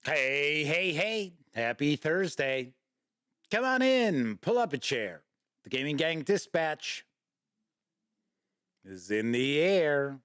Hey, hey, hey. Happy Thursday. Come on in, pull up a chair. The Gaming Gang Dispatch is in the air.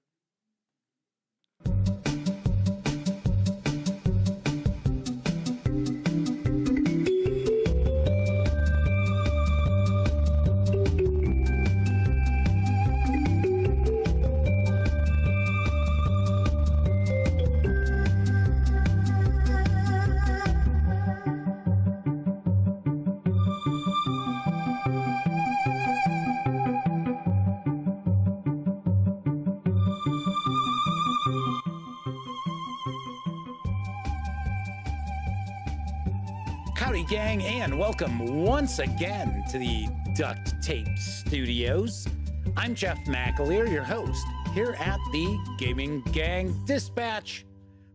Howdy, gang, and welcome once again to the Duct Tape Studios. I'm Jeff McAleer, your host, here at the Gaming Gang Dispatch,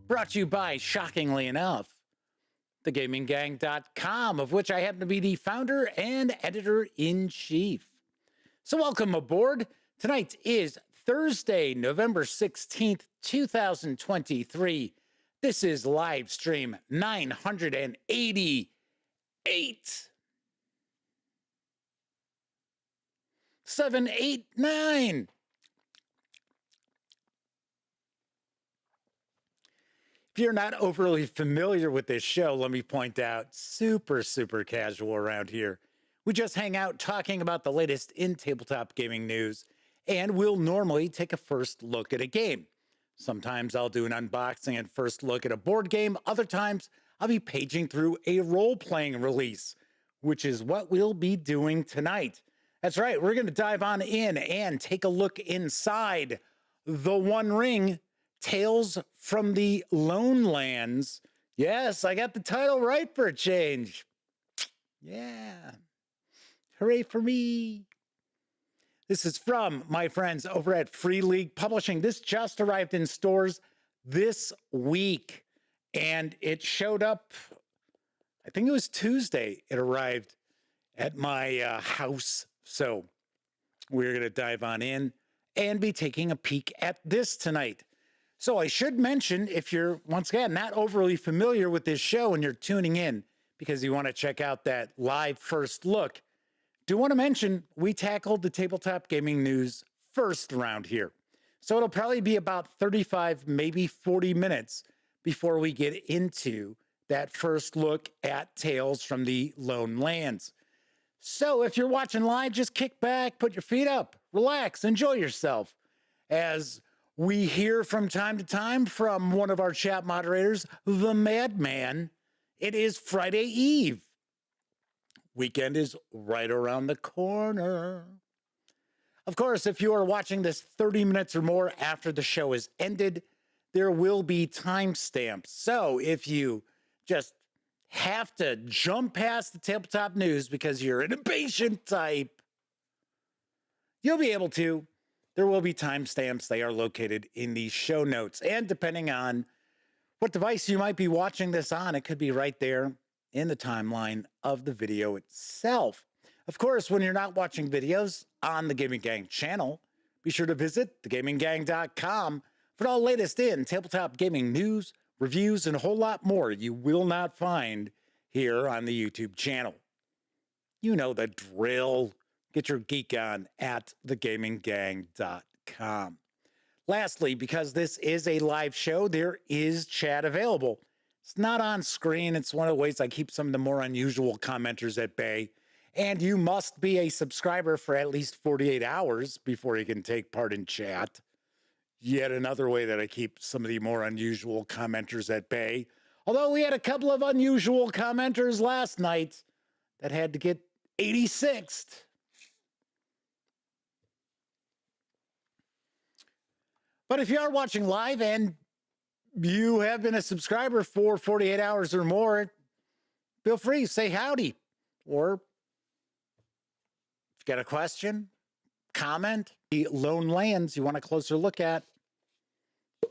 brought to you by, shockingly enough, thegaminggang.com, of which I happen to be the founder and editor-in-chief. So welcome aboard. Tonight is Thursday, November 16th, 2023. This is live stream 988. 789. If you're not overly familiar with this show, let me point out, super casual around here. We just hang out talking about the latest in tabletop gaming news, and we'll normally take a first look at a game. Sometimes I'll do an unboxing and first look at a board game. Other times, I'll be paging through a role-playing release, which is what we'll be doing tonight. That's right, we're going to dive on in and take a look inside The One Ring, Tales from the Lone Lands. Yes, I got the title right for a change. Yeah. Hooray for me. This is from my friends over at Free League Publishing. This just arrived in stores this week. And it showed up, I think it was Tuesday, it arrived at my house. So we're going to dive on in and be taking a peek at this tonight. So I should mention, if you're, once again, not overly familiar with this show and you're tuning in because you want to check out that live first look, do want to mention we tackled the tabletop gaming news first around here. So it'll probably be about 35, maybe 40 minutes before we get into that first look at Tales from the Lone Lands. So if you're watching live, just kick back, put your feet up, relax, enjoy yourself. As we hear from time to time from one of our chat moderators, the Madman, it is Friday Eve. Weekend is right around the corner. Of course, if you are watching this 30 minutes or more after the show is ended, there will be timestamps. So if you just have to jump past the tabletop news because you're an impatient type, you'll be able to. There will be timestamps. They are located in the show notes. And depending on what device you might be watching this on, it could be right there in the timeline of the video itself. Of course, when you're not watching videos on the Gaming Gang channel, be sure to visit thegaminggang.com for all latest in tabletop gaming news, reviews, and a whole lot more you will not find here on the YouTube channel. You know the drill. Get your geek on at thegaminggang.com. Lastly, because this is a live show, there is chat available. It's not on screen. It's one of the ways I keep some of the more unusual commenters at bay. And you must be a subscriber for at least 48 hours before you can take part in chat. Yet another way that I keep some of the more unusual commenters at bay. Although we had a couple of unusual commenters last night that had to get 86th. But if you are watching live and you have been a subscriber for 48 hours or more, feel free to say howdy. Or if you got a question, comment, the Lone Lands you want a closer look at,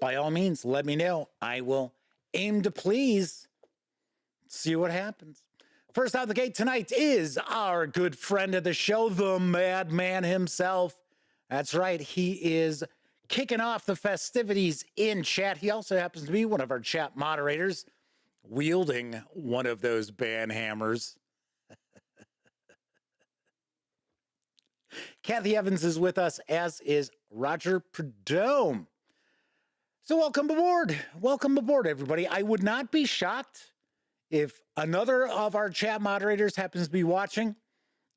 by all means, let me know. I will aim to please. See what happens. First out the gate tonight is our good friend of the show, the Madman himself. That's right, he is kicking off the festivities in chat. He also happens to be one of our chat moderators. wielding one of those ban hammers. Kathy Evans is with us, as is Roger Prudhomme. So welcome aboard. Welcome aboard, everybody. I would not be shocked if another of our chat moderators happens to be watching.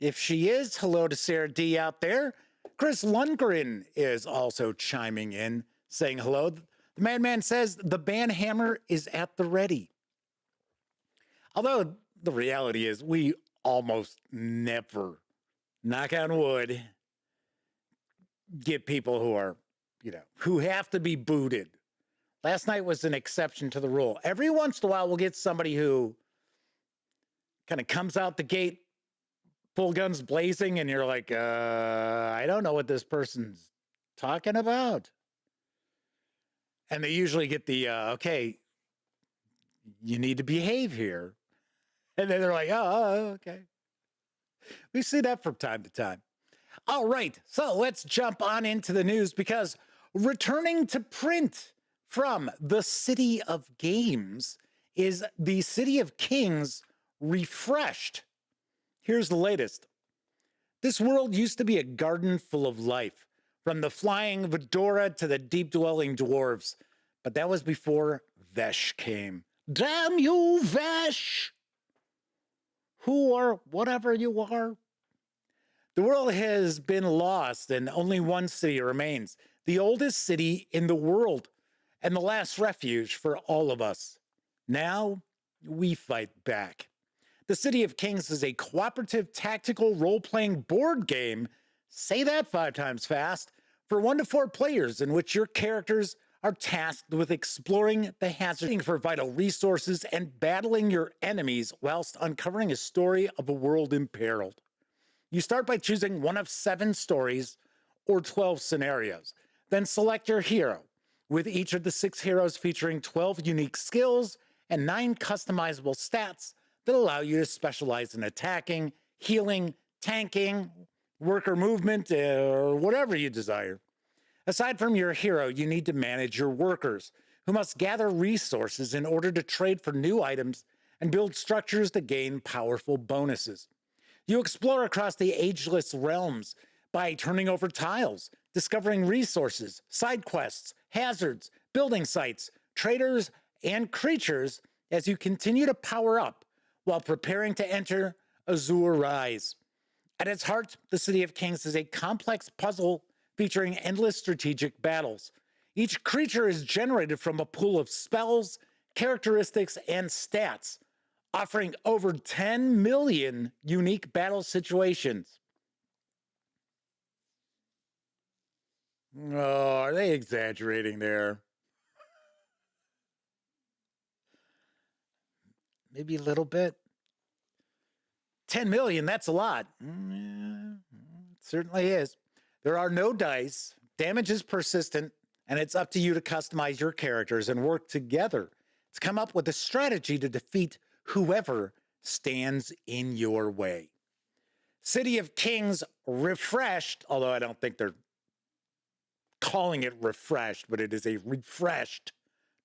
If she is, hello to Sarah D out there. Chris Lundgren is also chiming in, saying hello. The madman says the ban hammer is at the ready. Although the reality is we almost never, knock on wood, get people who are, who have to be booted. Last night was an exception to the rule. Every once in a while, we'll get somebody who kind of comes out the gate, full guns blazing, and you're like, I don't know what this person's talking about. And they usually get the, okay, you need to behave here. And then they're like, oh, okay. We see that from time to time. All right, so let's jump on into the news, because returning to print from the City of Games is the City of Kings refreshed. Here's the latest. This world used to be a garden full of life, from the flying Vedora to the deep-dwelling dwarves. But that was before Vesh came. Damn you, Vesh! Who or whatever you are. The world has been lost, and only one city remains, the oldest city in the world, and the last refuge for all of us. Now, we fight back. The City of Kings is a cooperative tactical role-playing board game, say that 5 times fast, for 1 to 4 players, in which your characters are tasked with exploring the hazard for vital resources and battling your enemies whilst uncovering a story of a world imperiled. You start by choosing one of 7 stories or 12 scenarios. Then select your hero, with each of the 6 heroes featuring 12 unique skills and 9 customizable stats that allow you to specialize in attacking, healing, tanking, worker movement, or whatever you desire. Aside from your hero, you need to manage your workers, who must gather resources in order to trade for new items and build structures to gain powerful bonuses. You explore across the ageless realms by turning over tiles, discovering resources, side quests, hazards, building sites, traders, and creatures as you continue to power up while preparing to enter Azure Rise. At its heart, the City of Kings is a complex puzzle featuring endless strategic battles. Each creature is generated from a pool of spells, characteristics, and stats, offering over 10 million unique battle situations. Oh, are they exaggerating there? Maybe a little bit. 10 million, that's a lot. It certainly is. There are no dice, damage is persistent, and it's up to you to customize your characters and work together to come up with a strategy to defeat whoever stands in your way. City of Kings refreshed, although I don't think they're calling it refreshed, but it is a refreshed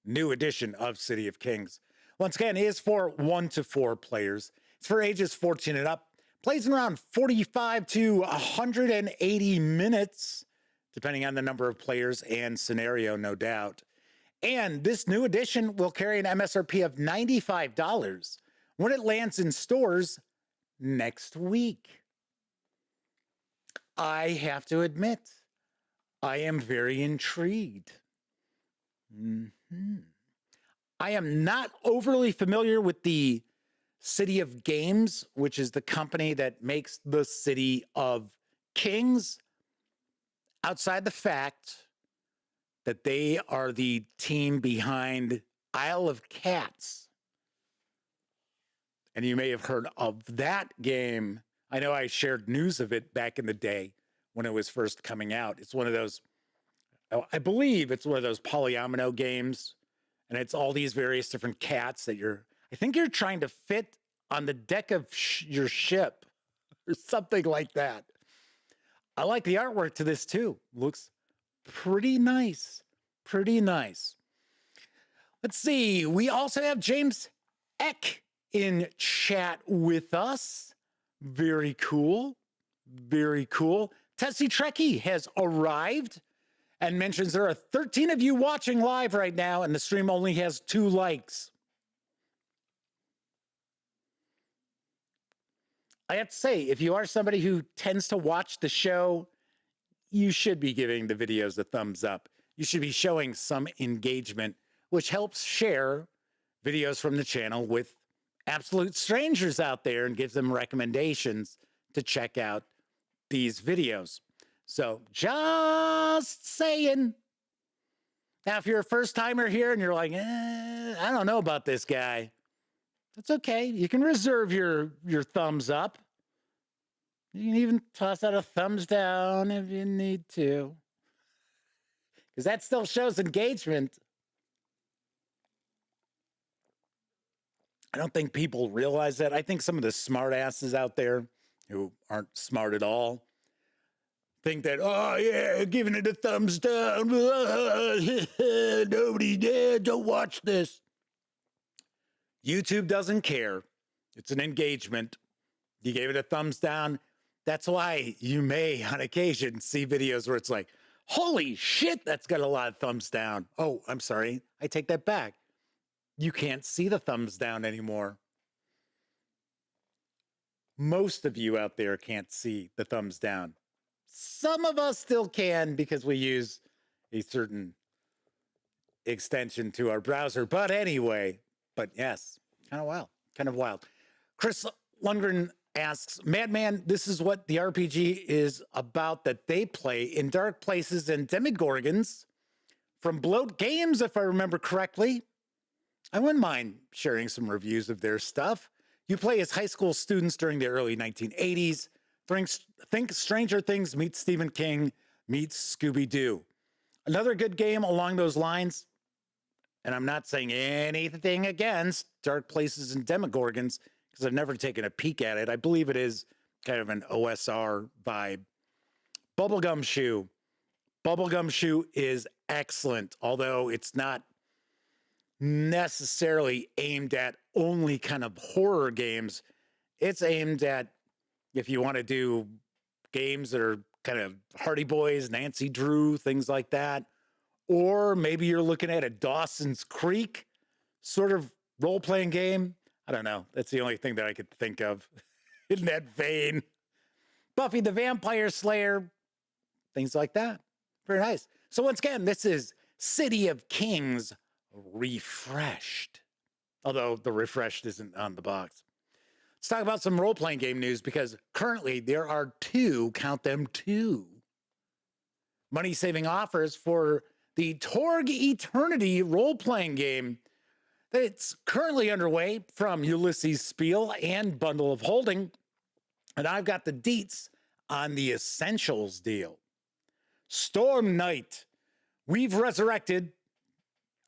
new edition of City of Kings. Once again, it is for 1 to 4 players. It's for ages 14 and up. Plays in around 45 to 180 minutes, depending on the number of players and scenario, no doubt. And this new edition will carry an MSRP of $95 when it lands in stores next week. I have to admit, I am very intrigued. I am not overly familiar with the City of Games, which is the company that makes the City of Kings, outside the fact that they are the team behind Isle of Cats. And you may have heard of that game. I know I shared news of it back in the day when it was first coming out. It's one of those, I believe it's one of those polyomino games, and it's all these various different cats that I think you're trying to fit on the deck of your ship or something like that. I like the artwork to this too. Looks pretty nice. Pretty nice. Let's see. We also have James Eck in chat with us. Very cool. Very cool. Tessie Trekkie has arrived and mentions there are 13 of you watching live right now, and the stream only has 2 likes. I have to say, if you are somebody who tends to watch the show, you should be giving the videos a thumbs up. You should be showing some engagement, which helps share videos from the channel with absolute strangers out there and gives them recommendations to check out these videos. So just saying. Now, if you're a first timer here and you're like, I don't know about this guy, that's okay. You can reserve your thumbs up. You can even toss out a thumbs down if you need to, because that still shows engagement. I don't think people realize that. I think some of the smart asses out there who aren't smart at all think that, oh yeah, giving it a thumbs down. Nobody did. Don't watch this. YouTube doesn't care. It's an engagement. You gave it a thumbs down. That's why you may, on occasion, see videos where it's like, holy shit, that's got a lot of thumbs down. Oh, I'm sorry. I take that back. You can't see the thumbs down anymore. Most of you out there can't see the thumbs down. Some of us still can because we use a certain extension to our browser. But anyway, but yes, kind of wild. Chris Lundgren asks, Madman, this is what the RPG is about that they play in Dark Places and Demigorgons from Bloat Games, if I remember correctly. I wouldn't mind sharing some reviews of their stuff. You play as high school students during the early 1980s. Think Stranger Things meets Stephen King meets Scooby-Doo. Another good game along those lines, and I'm not saying anything against Dark Places and Demogorgons, because I've never taken a peek at it. I believe it is kind of an OSR vibe. Bubblegum Shoe. Bubblegum Shoe is excellent, although it's not necessarily aimed at only kind of horror games. It's aimed at, if you want to do games that are kind of Hardy Boys, Nancy Drew, things like that, or maybe you're looking at a Dawson's Creek sort of role-playing game. I don't know. That's the only thing that I could think of in that vein. Buffy the Vampire Slayer, things like that. Very nice. So once again, this is City of Kings Refreshed. Although the refreshed isn't on the box. Let's talk about some role-playing game news, because currently there are 2, count them 2, money-saving offers for the Torg Eternity role-playing game that's currently underway from Ulysses Spiele and Bundle of Holding. And I've got the deets on the Essentials deal. Storm Knight. We've resurrected,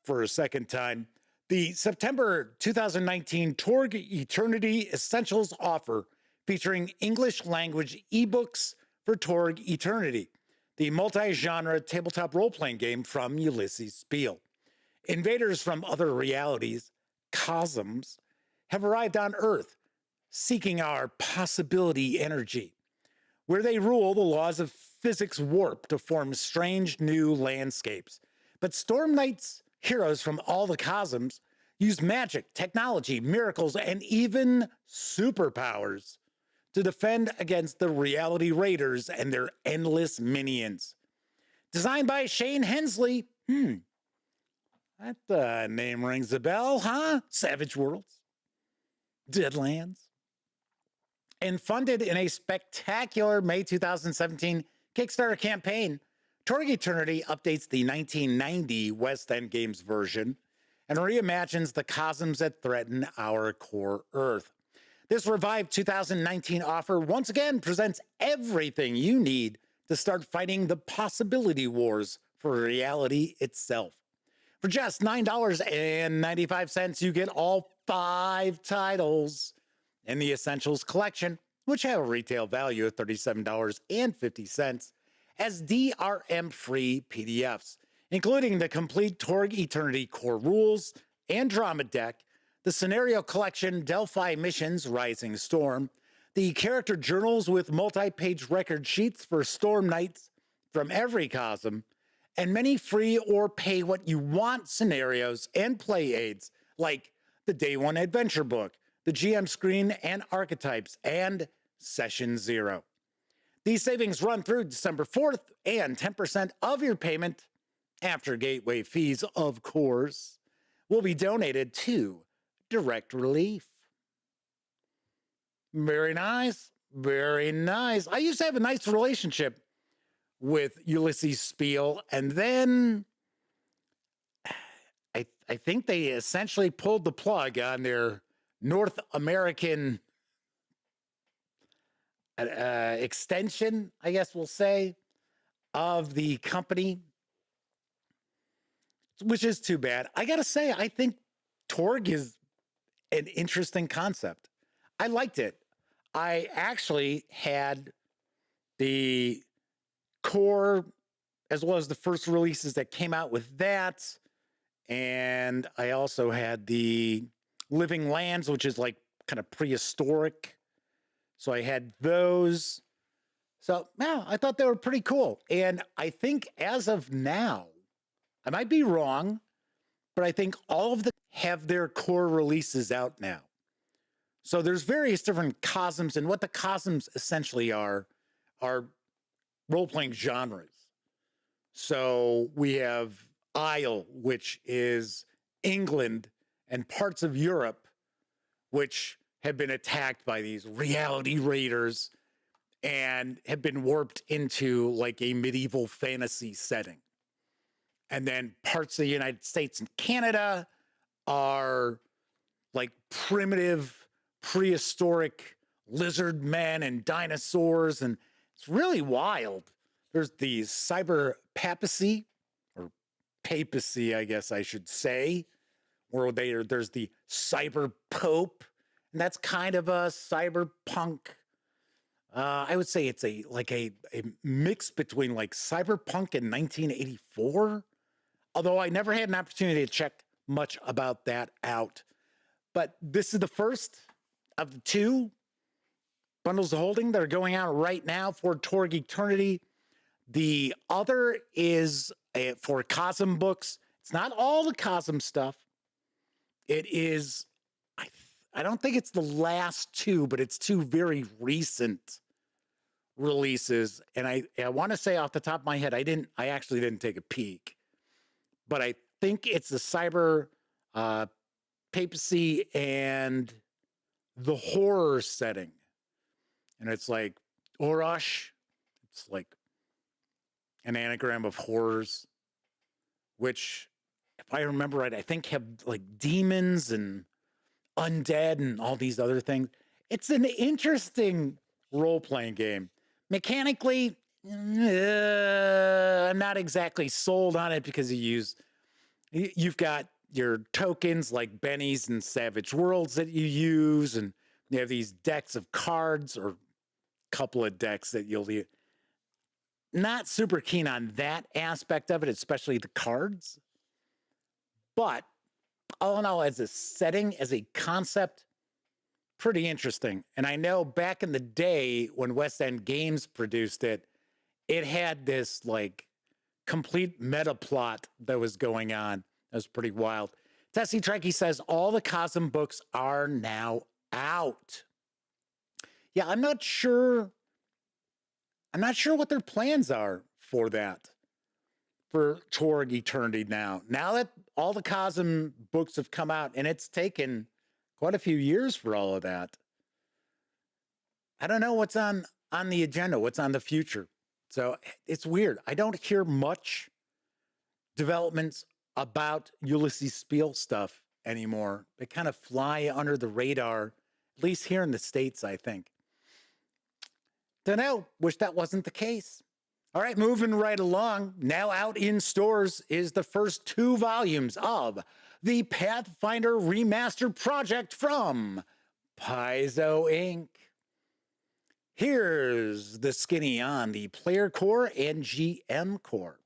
for a second time, the September 2019 Torg Eternity Essentials offer featuring English language ebooks for Torg Eternity, the multi-genre tabletop role-playing game from Ulysses Spiele. Invaders from other realities, cosms, have arrived on Earth, seeking our possibility energy, where they rule the laws of physics warp to form strange new landscapes. But Storm Knight's heroes from all the cosms use magic, technology, miracles, and even superpowers to defend against the reality raiders and their endless minions. Designed by Shane Hensley, that name rings a bell, huh? Savage Worlds, Deadlands. And funded in a spectacular May 2017 Kickstarter campaign, Torg Eternity updates the 1990 West End Games version and reimagines the cosms that threaten our core Earth. This revived 2019 offer once again presents everything you need to start fighting the possibility wars for reality itself. For just $9.95, you get all 5 titles in the Essentials collection, which have a retail value of $37.50 as DRM-free PDFs, including the complete Torg Eternity core rules and drama deck, the scenario collection Delphi Missions Rising Storm, the character journals with multi-page record sheets for storm nights from every cosm, and many free or pay what you want scenarios and play aids like the Day One Adventure Book, the GM Screen and Archetypes, and Session Zero. These savings run through December 4th, and 10% of your payment, after gateway fees, of course, will be donated to Direct Relief. Very nice. Very nice. I used to have a nice relationship with Ulysses Spiele, and then I think they essentially pulled the plug on their North American extension, I guess we'll say, of the company, which is too bad. I gotta say, I think Torg is an interesting concept. I liked it. I actually had the core as well as the first releases that came out with that. And I also had the Living Lands, which is like kind of prehistoric. So I had those. So yeah, I thought they were pretty cool. And I think as of now, I might be wrong, but I think all of them have their core releases out now. So there's various different cosms, and what the cosms essentially are role-playing genres. So we have Isle, which is England and parts of Europe, which have been attacked by these reality raiders and have been warped into like a medieval fantasy setting. And then parts of the United States and Canada are like primitive, prehistoric lizard men and dinosaurs, and it's really wild. There's the cyber papacy, or papacy, I guess I should say, where there's the cyber pope, and that's kind of a cyberpunk. I would say it's a mix between like cyberpunk and 1984, although I never had an opportunity to check much about that out. But this is the first of the two bundles of holding that are going out right now for Torg Eternity. The other is for Cosm books. It's not all the Cosm stuff. It is, I don't think it's the last two, but it's two very recent releases. And I want to say off the top of my head, I actually didn't take a peek, but I think it's the cyber papacy and the horror setting. And it's like Orosh. It's like an anagram of horrors, which, if I remember right, I think have like demons and undead and all these other things. It's an interesting role-playing game. Mechanically, I'm not exactly sold on it because you've got your tokens like Bennies and Savage Worlds that you use, and you have these decks of cards or a couple of decks that you'll use. Not super keen on that aspect of it, especially the cards. But all in all, as a setting, as a concept, pretty interesting. And I know back in the day when West End Games produced it, it had this like complete meta plot that was going on. That was pretty wild. Tessie Trekkie says all the Cosm books are now out. Yeah, I'm not sure what their plans are for that, for Torg Eternity now. Now that all the Cosm books have come out, and it's taken quite a few years for all of that. I don't know what's on the agenda, what's on the future. So it's weird. I don't hear much developments about Ulysses Spiele stuff anymore. They kind of fly under the radar, at least here in the States, I think. Don't know. Wish that wasn't the case. All right, moving right along. Now out in stores is the first 2 volumes of the Pathfinder Remastered project from Paizo Inc. Here's the skinny on the Player Core and GM Core.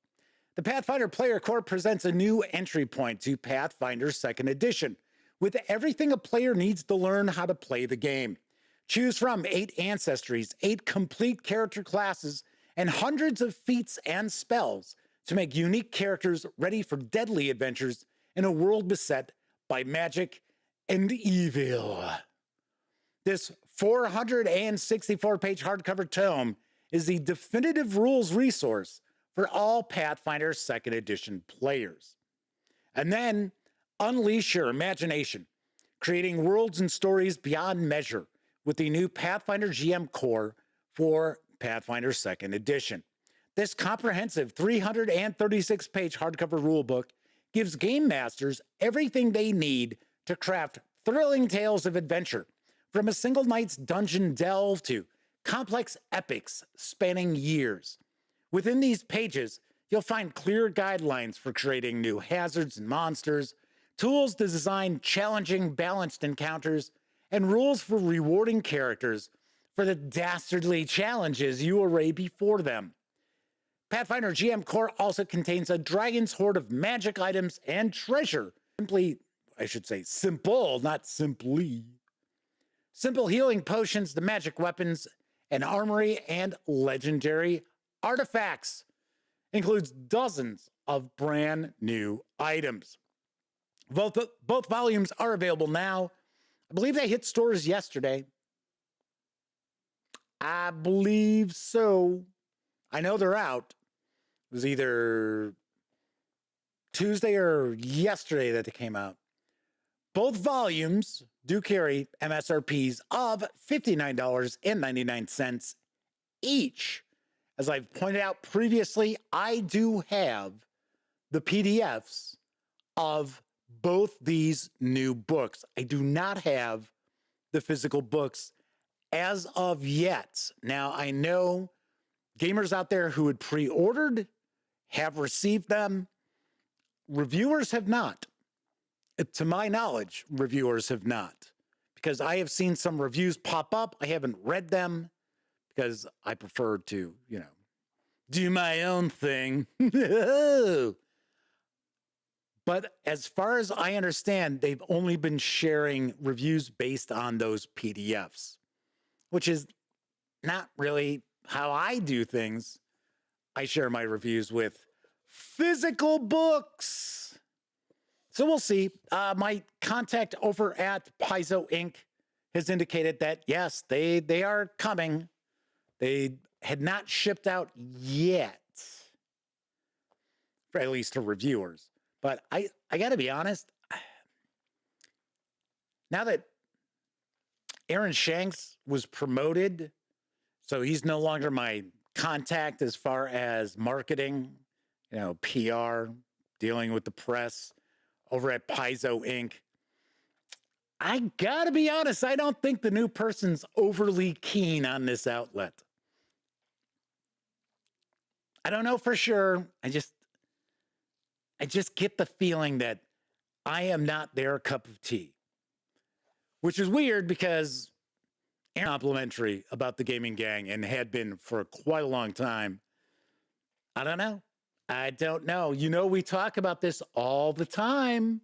The Pathfinder Player Core presents a new entry point to Pathfinder 2nd Edition, with everything a player needs to learn how to play the game. Choose from 8 ancestries, 8 complete character classes, and hundreds of feats and spells to make unique characters ready for deadly adventures in a world beset by magic and evil. This 464-page hardcover tome is the definitive rules resource for all Pathfinder 2nd Edition players. And then unleash your imagination, creating worlds and stories beyond measure with the new Pathfinder GM Core for Pathfinder 2nd Edition. This comprehensive 336-page hardcover rulebook gives game masters everything they need to craft thrilling tales of adventure, from a single night's dungeon delve to complex epics spanning years. Within these pages, you'll find clear guidelines for creating new hazards and monsters, tools to design challenging, balanced encounters, and rules for rewarding characters for the dastardly challenges you array before them. Pathfinder GM Core also contains a dragon's hoard of magic items and treasure. Simple, not simply. Simple healing potions to magic weapons, an armory, and legendary artifacts. Includes dozens of brand new items. Both volumes are available now. I believe they hit stores yesterday. I believe so. I know they're out. It was either Tuesday or yesterday that they came out. Both volumes do carry MSRPs of $59.99 each. As I've pointed out previously, I do have the PDFs of both these new books. I do not have the physical books as of yet. Now, I know gamers out there who had pre-ordered have received them. Reviewers have not. To my knowledge, reviewers have not. Because I have seen some reviews pop up. I haven't read them because I prefer to, do my own thing. But as far as I understand, they've only been sharing reviews based on those PDFs, which is not really how I do things. I share my reviews with physical books. So we'll see. My contact over at Paizo Inc. has indicated that, yes, they are coming. They had not shipped out yet, for at least to reviewers. But I got to be honest, now that Aaron Shanks was promoted, so he's no longer my contact as far as marketing, PR, dealing with the press over at Paizo Inc. I got to be honest, I don't think the new person's overly keen on this outlet. I don't know for sure. I just get the feeling that I am not their cup of tea, which is weird because Aaron's complimentary about the gaming gang and had been for quite a long time. I don't know. We talk about this all the time.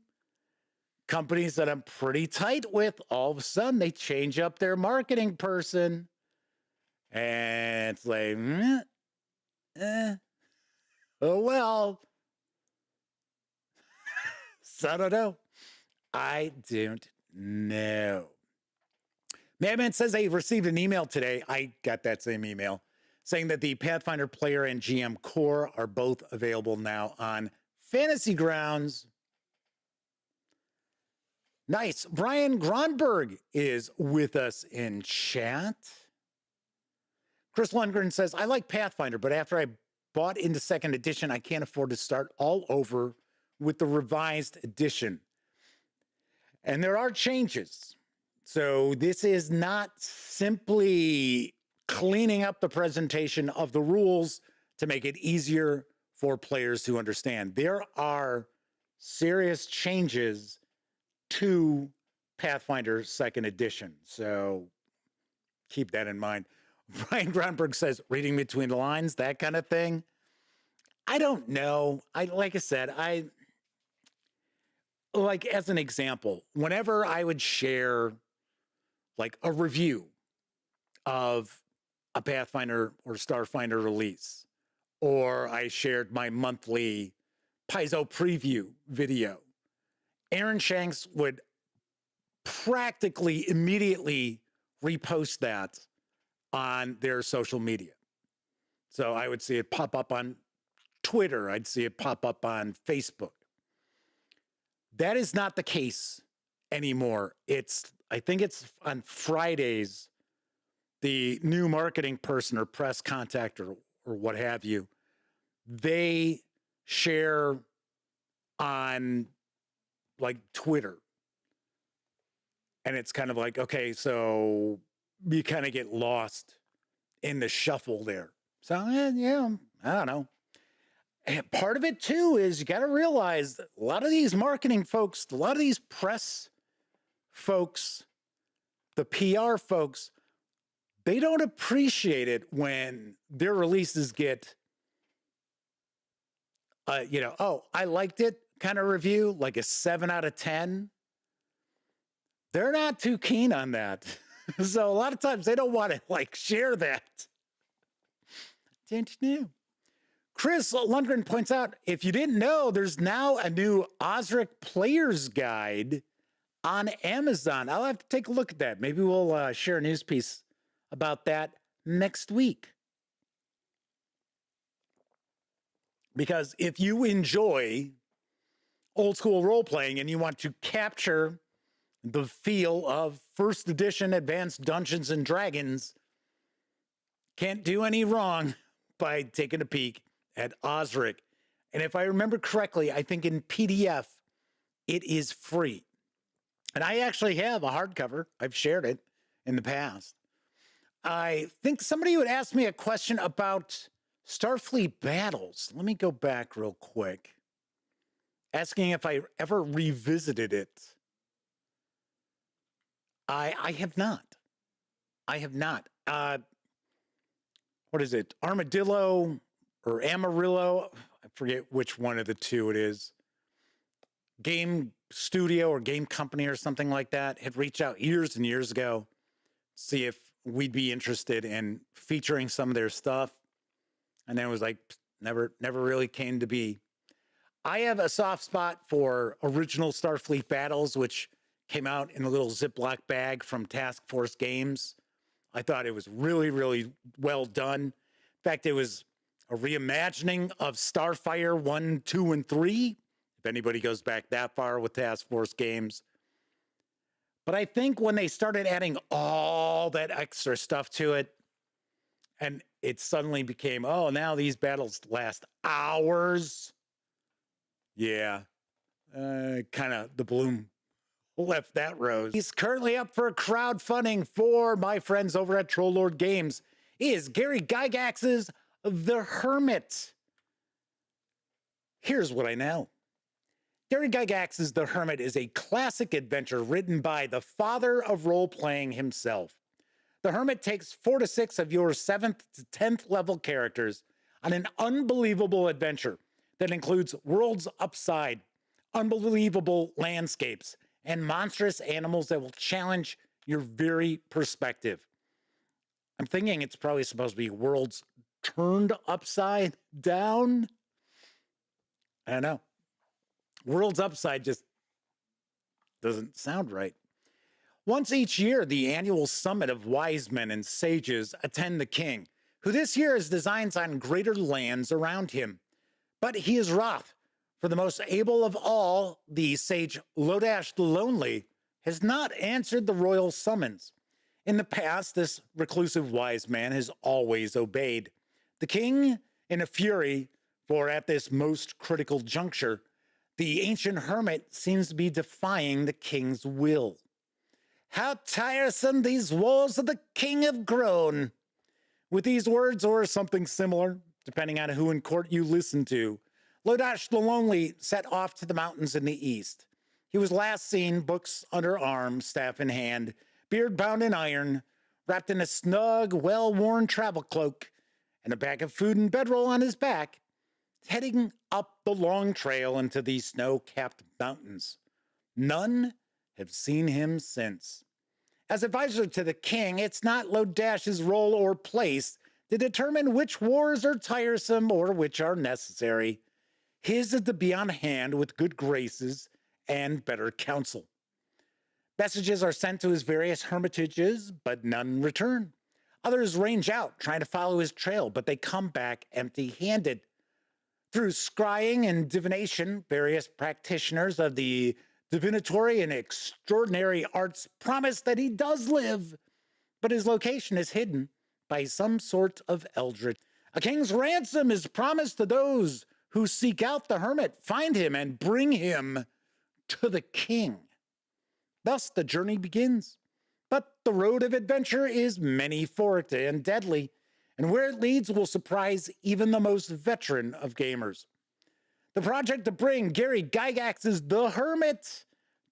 Companies that I'm pretty tight with, all of a sudden they change up their marketing person. And it's like, oh well. So I don't know. I don't know. Madman says they received an email today. I got that same email saying that the Pathfinder Player and GM Core are both available now on Fantasy Grounds. Nice. Brian Gronberg is with us in chat. Chris Lundgren says, I like Pathfinder, but after I bought into 2nd edition, I can't afford to start all over with the revised edition. And there are changes. So this is not simply cleaning up the presentation of the rules to make it easier for players to understand. There are serious changes to Pathfinder 2nd edition. So keep that in mind. Brian Gronberg says, reading between the lines, that kind of thing. I don't know. Like I said, like as an example, whenever I would share like a review of a Pathfinder or Starfinder release, or I shared my monthly Paizo preview video, Aaron Shanks would practically immediately repost that on their social media. So I would see it pop up on Twitter. I'd see it pop up on Facebook. That is not the case anymore. I think it's on Fridays, the new marketing person or press contact or what have you, they share on like Twitter. And it's kind of like, okay, so you kind of get lost in the shuffle there. So yeah, I don't know. And part of it too is you got to realize that a lot of these marketing folks, a lot of these press folks, the PR folks, they don't appreciate it when their releases get, oh, I liked it kind of review, like a 7 out of 10. They're not too keen on that. So a lot of times they don't want to like share that. Didn't you know? Chris Lundgren points out, if you didn't know, there's now a new Osric Player's Guide on Amazon. I'll have to take a look at that. Maybe we'll share a news piece about that next week. Because if you enjoy old school role-playing and you want to capture the feel of first edition Advanced Dungeons and Dragons, can't do any wrong by taking a peek at Osric. And if I remember correctly, I think in PDF, it is free. And I actually have a hardcover. I've shared it in the past. I think somebody would ask me a question about Starfleet battles. Let me go back real quick. Asking if I ever revisited it. I have not. I have not. What is it? Armadillo or Amarillo? I forget which one of the two it is. Game studio or game company or something like that had reached out years and years ago to see if we'd be interested in featuring some of their stuff. And then it was like, never really came to be. I have a soft spot for original Starfleet battles, which came out in a little Ziploc bag from Task Force Games. I thought it was really, really well done. In fact, it was a reimagining of Starfire 1, 2, and 3, if anybody goes back that far with Task Force Games. But I think when they started adding all that extra stuff to it, and it suddenly became, oh, now these battles last hours. Yeah, kind of the bloom left that rose. He's currently up for crowdfunding for my friends over at Troll Lord Games. Is Gary Gygax's The Hermit. Here's what I know. Gary Gygax's The Hermit is a classic adventure written by the father of role-playing himself. The Hermit takes 4 to 6 of your 7th to 10th level characters on an unbelievable adventure that includes worlds upside, unbelievable landscapes, and monstrous animals that will challenge your very perspective. I'm thinking it's probably supposed to be worlds turned upside down. I don't know. Worlds upside just doesn't sound right. Once each year, the annual summit of wise men and sages attend the king, who this year has designs on greater lands around him. But he is wroth, for the most able of all, the sage Lodash the Lonely, has not answered the royal summons. In the past, this reclusive wise man has always obeyed. The king, in a fury, for at this most critical juncture, the ancient hermit seems to be defying the king's will. How tiresome these woes of the king have grown. With these words, or something similar, depending on who in court you listen to, Lodash the Lonely set off to the mountains in the east. He was last seen, books under arm, staff in hand, beard bound in iron, wrapped in a snug, well-worn travel cloak, and a bag of food and bedroll on his back, heading up the long trail into the snow-capped mountains. None have seen him since. As advisor to the king, it's not Lodash's role or place to determine which wars are tiresome or which are necessary. His is to be on hand with good graces and better counsel. Messages are sent to his various hermitages, but none return. Others range out, trying to follow his trail, but they come back empty-handed. Through scrying and divination, various practitioners of the divinatory and extraordinary arts promise that he does live, but his location is hidden by some sort of eldritch. A king's ransom is promised to those who seek out the hermit, find him, and bring him to the king. Thus the journey begins. But the road of adventure is many-forked and deadly, and where it leads will surprise even the most veteran of gamers. The project to bring Gary Gygax's The Hermit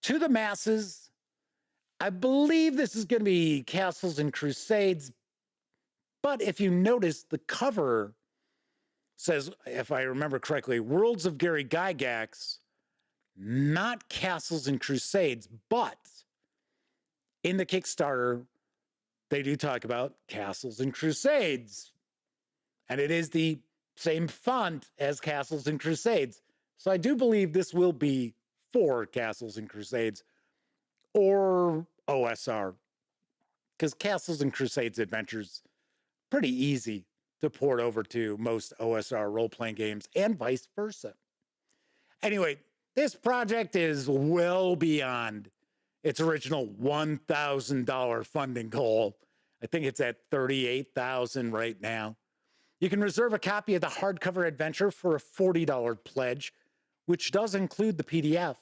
to the masses. I believe this is going to be Castles and Crusades, but if you notice, the cover says, if I remember correctly, Worlds of Gary Gygax, not Castles and Crusades, but in the Kickstarter, they do talk about Castles and Crusades. And it is the same font as Castles and Crusades. So I do believe this will be for Castles and Crusades or OSR. Because Castles and Crusades Adventures, pretty easy to port over to most OSR role-playing games and vice versa. Anyway, this project is well beyond its original $1,000 funding goal. I think it's at $38,000 right now. You can reserve a copy of the hardcover adventure for a $40 pledge, which does include the PDF,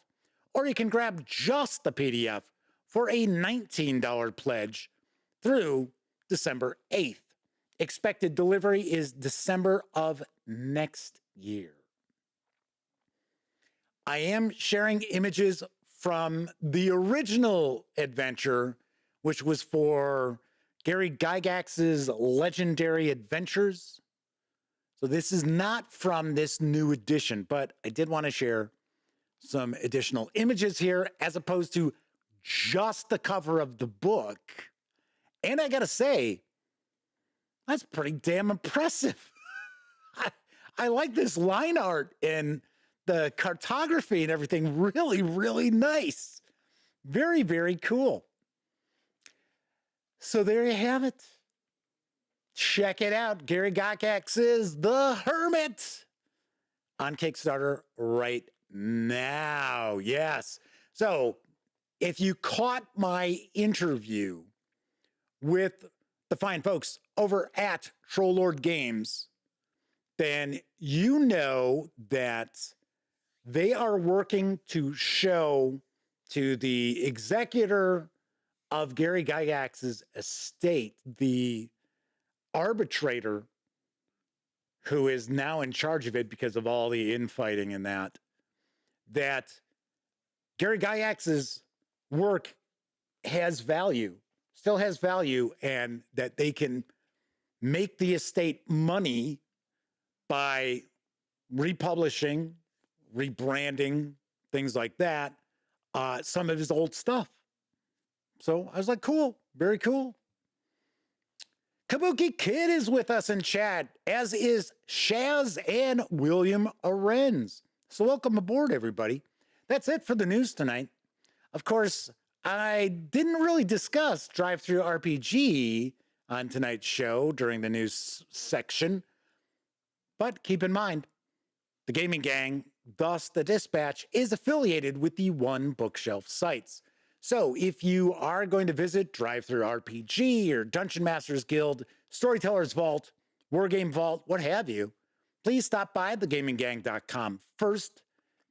or you can grab just the PDF for a $19 pledge through December 8th. Expected delivery is December of next year. I am sharing images from the original adventure, which was for Gary Gygax's Legendary Adventures. So this is not from this new edition, but I did want to share some additional images here as opposed to just the cover of the book. And I got to say, that's pretty damn impressive. I like this line art and the cartography and everything. Really, really nice. Very, very cool. So there you have it. Check it out. Gary Gygax's The Hermit on Kickstarter right now. Yes. So if you caught my interview with the fine folks over at Troll Lord Games, then you know that they are working to show to the executor of Gary Gygax's estate, the arbitrator who is now in charge of it because of all the infighting and that Gary Gygax's work has value, still has value, and that they can make the estate money by republishing, rebranding, things like that, some of his old stuff. So I was like, cool, very cool. Kabuki Kid is with us in chat, as is Shaz and William Arens. So welcome aboard, everybody. That's it for the news tonight. Of course, I didn't really discuss DriveThruRPG on tonight's show during the news section, but keep in mind, the Gaming Gang, thus the Dispatch, is affiliated with the One Bookshelf sites. So if you are going to visit DriveThruRPG or Dungeon Masters Guild, Storyteller's Vault, Wargame Vault, what have you, please stop by thegaminggang.com first,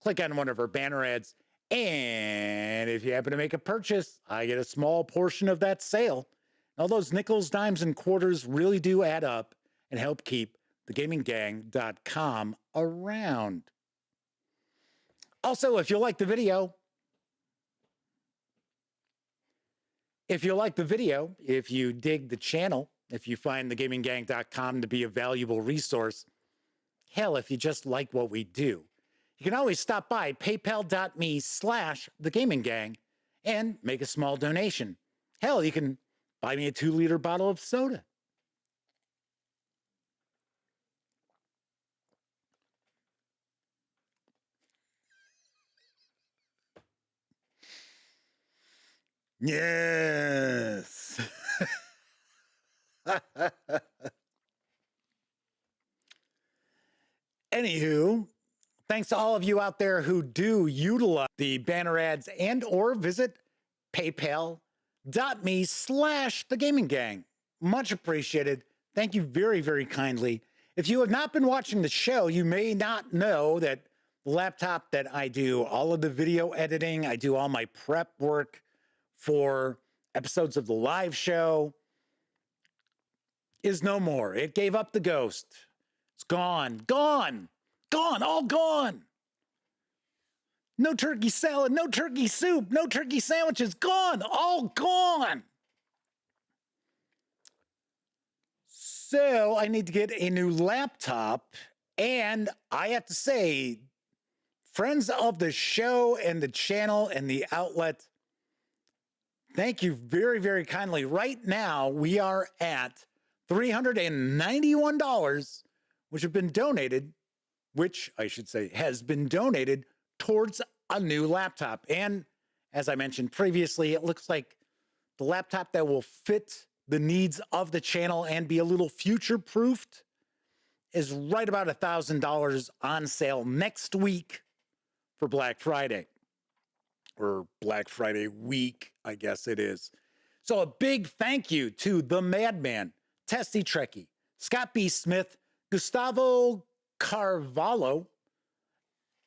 click on one of our banner ads, and if you happen to make a purchase, I get a small portion of that sale. All those nickels, dimes, and quarters really do add up and help keep thegaminggang.com around. Also, if you like the video, if you dig the channel, if you find thegaminggang.com to be a valuable resource, hell, if you just like what we do, you can always stop by paypal.me/thegaminggang and make a small donation. Hell, you can buy me a 2-liter bottle of soda. Yes. Anywho, thanks to all of you out there who do utilize the banner ads and or visit paypal.me/thegaminggang. Much appreciated. Thank you very, very kindly. If you have not been watching the show, you may not know that the laptop that I do all of the video editing, I do all my prep work for episodes of the live show, is no more. It gave up the ghost. It's gone, all gone. No turkey salad, no turkey soup, no turkey sandwiches, gone, all gone. So I need to get a new laptop, and I have to say, friends of the show and the channel and the outlet, thank you very, very kindly. Right now, we are at $391, which have been donated, which I should say has been donated towards a new laptop. And as I mentioned previously, it looks like the laptop that will fit the needs of the channel and be a little future-proofed is right about $1,000 on sale next week for Black Friday, or Black Friday week, I guess it is. So a big thank you to The Madman, Testy Trekkie, Scott B. Smith, Gustavo Carvalho,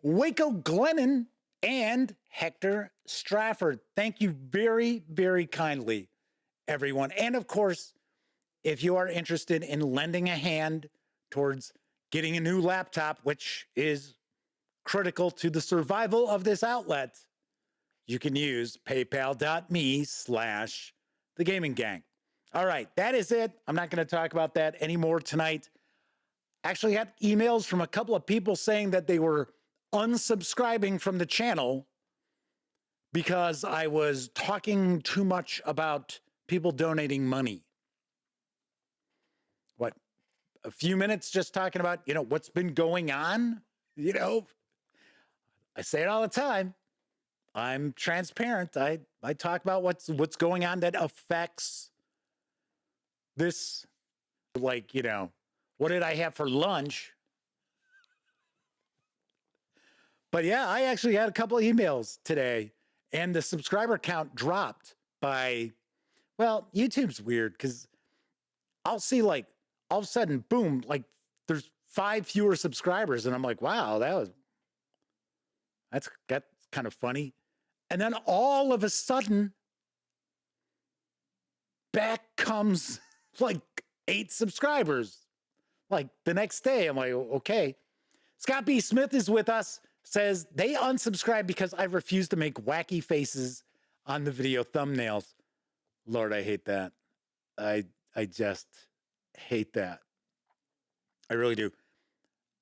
Waco Glennon, and Hector Strafford. Thank you very, very kindly, everyone. And of course, if you are interested in lending a hand towards getting a new laptop, which is critical to the survival of this outlet, you can use paypal.me/thegaminggang. All right, that is it. I'm not going to talk about that anymore tonight. Actually had emails from a couple of people saying that they were unsubscribing from the channel because I was talking too much about people donating money. What, a few minutes just talking about, what's been going on? I say it all the time. I'm transparent. I talk about what's going on that affects this, like, what did I have for lunch? But yeah, I actually had a couple of emails today, and the subscriber count dropped by, well, YouTube's weird because I'll see, like, all of a sudden, boom, like there's 5 fewer subscribers, and I'm like, wow, that's kind of funny. And then all of a sudden, back comes like 8 subscribers. Like the next day, I'm like, okay. Scott B. Smith is with us, says they unsubscribed because I refuse to make wacky faces on the video thumbnails. Lord, I hate that. I just hate that. I really do.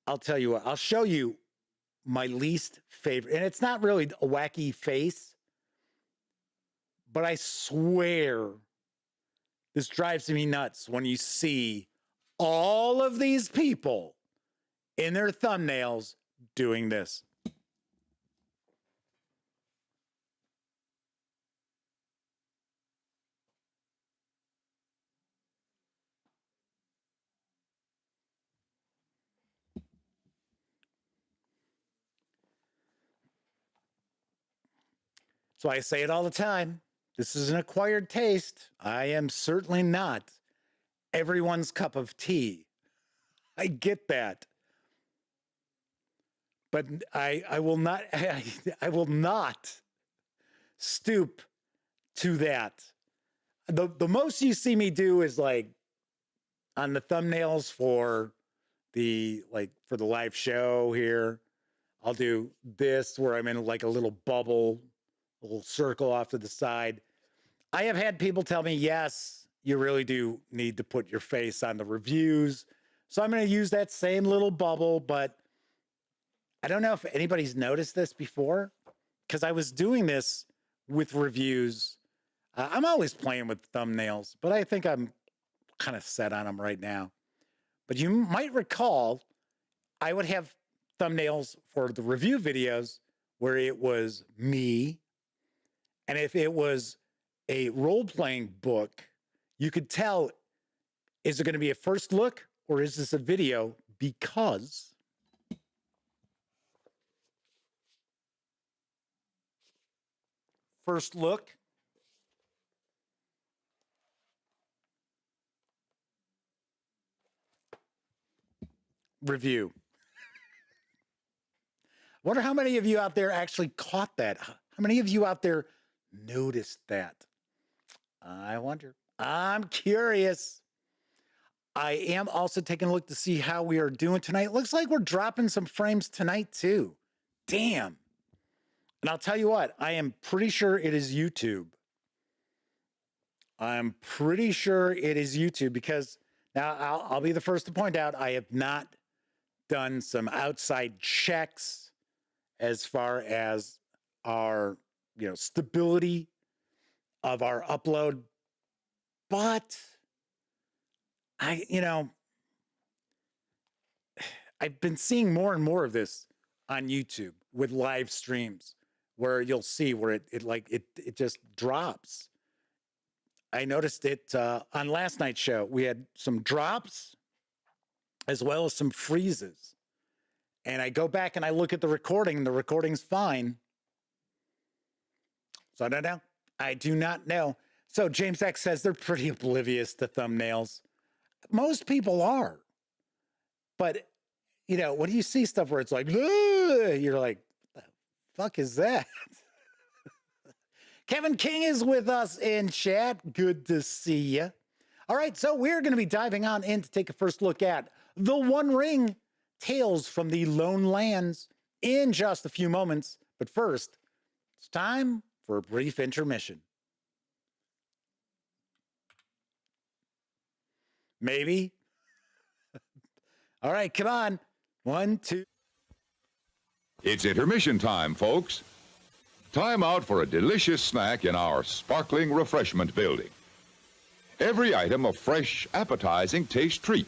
I'll tell you what, I'll show you my least favorite, and it's not really a wacky face, but I swear this drives me nuts when you see all of these people in their thumbnails doing this. So I say it all the time. This is an acquired taste. I am certainly not everyone's cup of tea. I get that. But I will not I will not stoop to that. The most you see me do is like on the thumbnails for the live show here. I'll do this where I'm in like a little bubble, a little circle off to the side. I have had people tell me, yes, you really do need to put your face on the reviews. So I'm going to use that same little bubble, but I don't know if anybody's noticed this before, because I was doing this with reviews. I'm always playing with thumbnails, but I think I'm kind of set on them right now. But you might recall I would have thumbnails for the review videos where it was me. And if it was a role-playing book, you could tell, is it going to be a first look or is this a video? Because first look, review. I wonder how many of you out there actually caught that. How many of you out there noticed that? I wonder. I'm curious. I am also taking a look to see how we are doing tonight. Looks like we're dropping some frames tonight too. Damn. And I'll tell you what, I am pretty sure it is YouTube. I'm pretty sure it is YouTube because now I'll be the first to point out I have not done some outside checks as far as our, stability of our upload. But I've been seeing more and more of this on YouTube with live streams where you'll see where it just drops. I noticed it on last night's show. We had some drops as well as some freezes. And I go back and I look at the recording, and the recording's fine. So I don't know. I do not know. So James X says they're pretty oblivious to thumbnails. Most people are. But, when you see stuff where it's like, ugh, you're like, what the fuck is that? Kevin King is with us in chat. Good to see you. All right, so we're going to be diving on in to take a first look at The One Ring, Tales from the Lone Lands in just a few moments. But first, it's time for a brief intermission. Maybe. All right, come on. 1, 2. It's intermission time, folks. Time out for a delicious snack in our sparkling refreshment building. Every item a fresh, appetizing taste treat.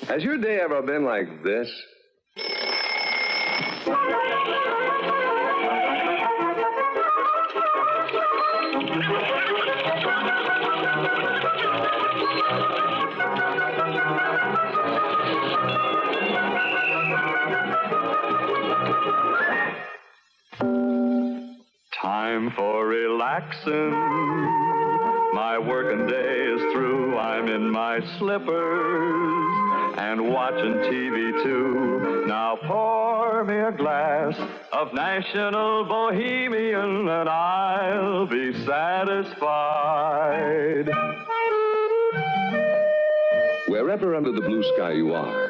Has your day ever been like this? Time for relaxing. My working day is through. I'm in my slippers and watching TV too. Now pour me a glass of National Bohemian and I'll be satisfied. Wherever under the blue sky you are,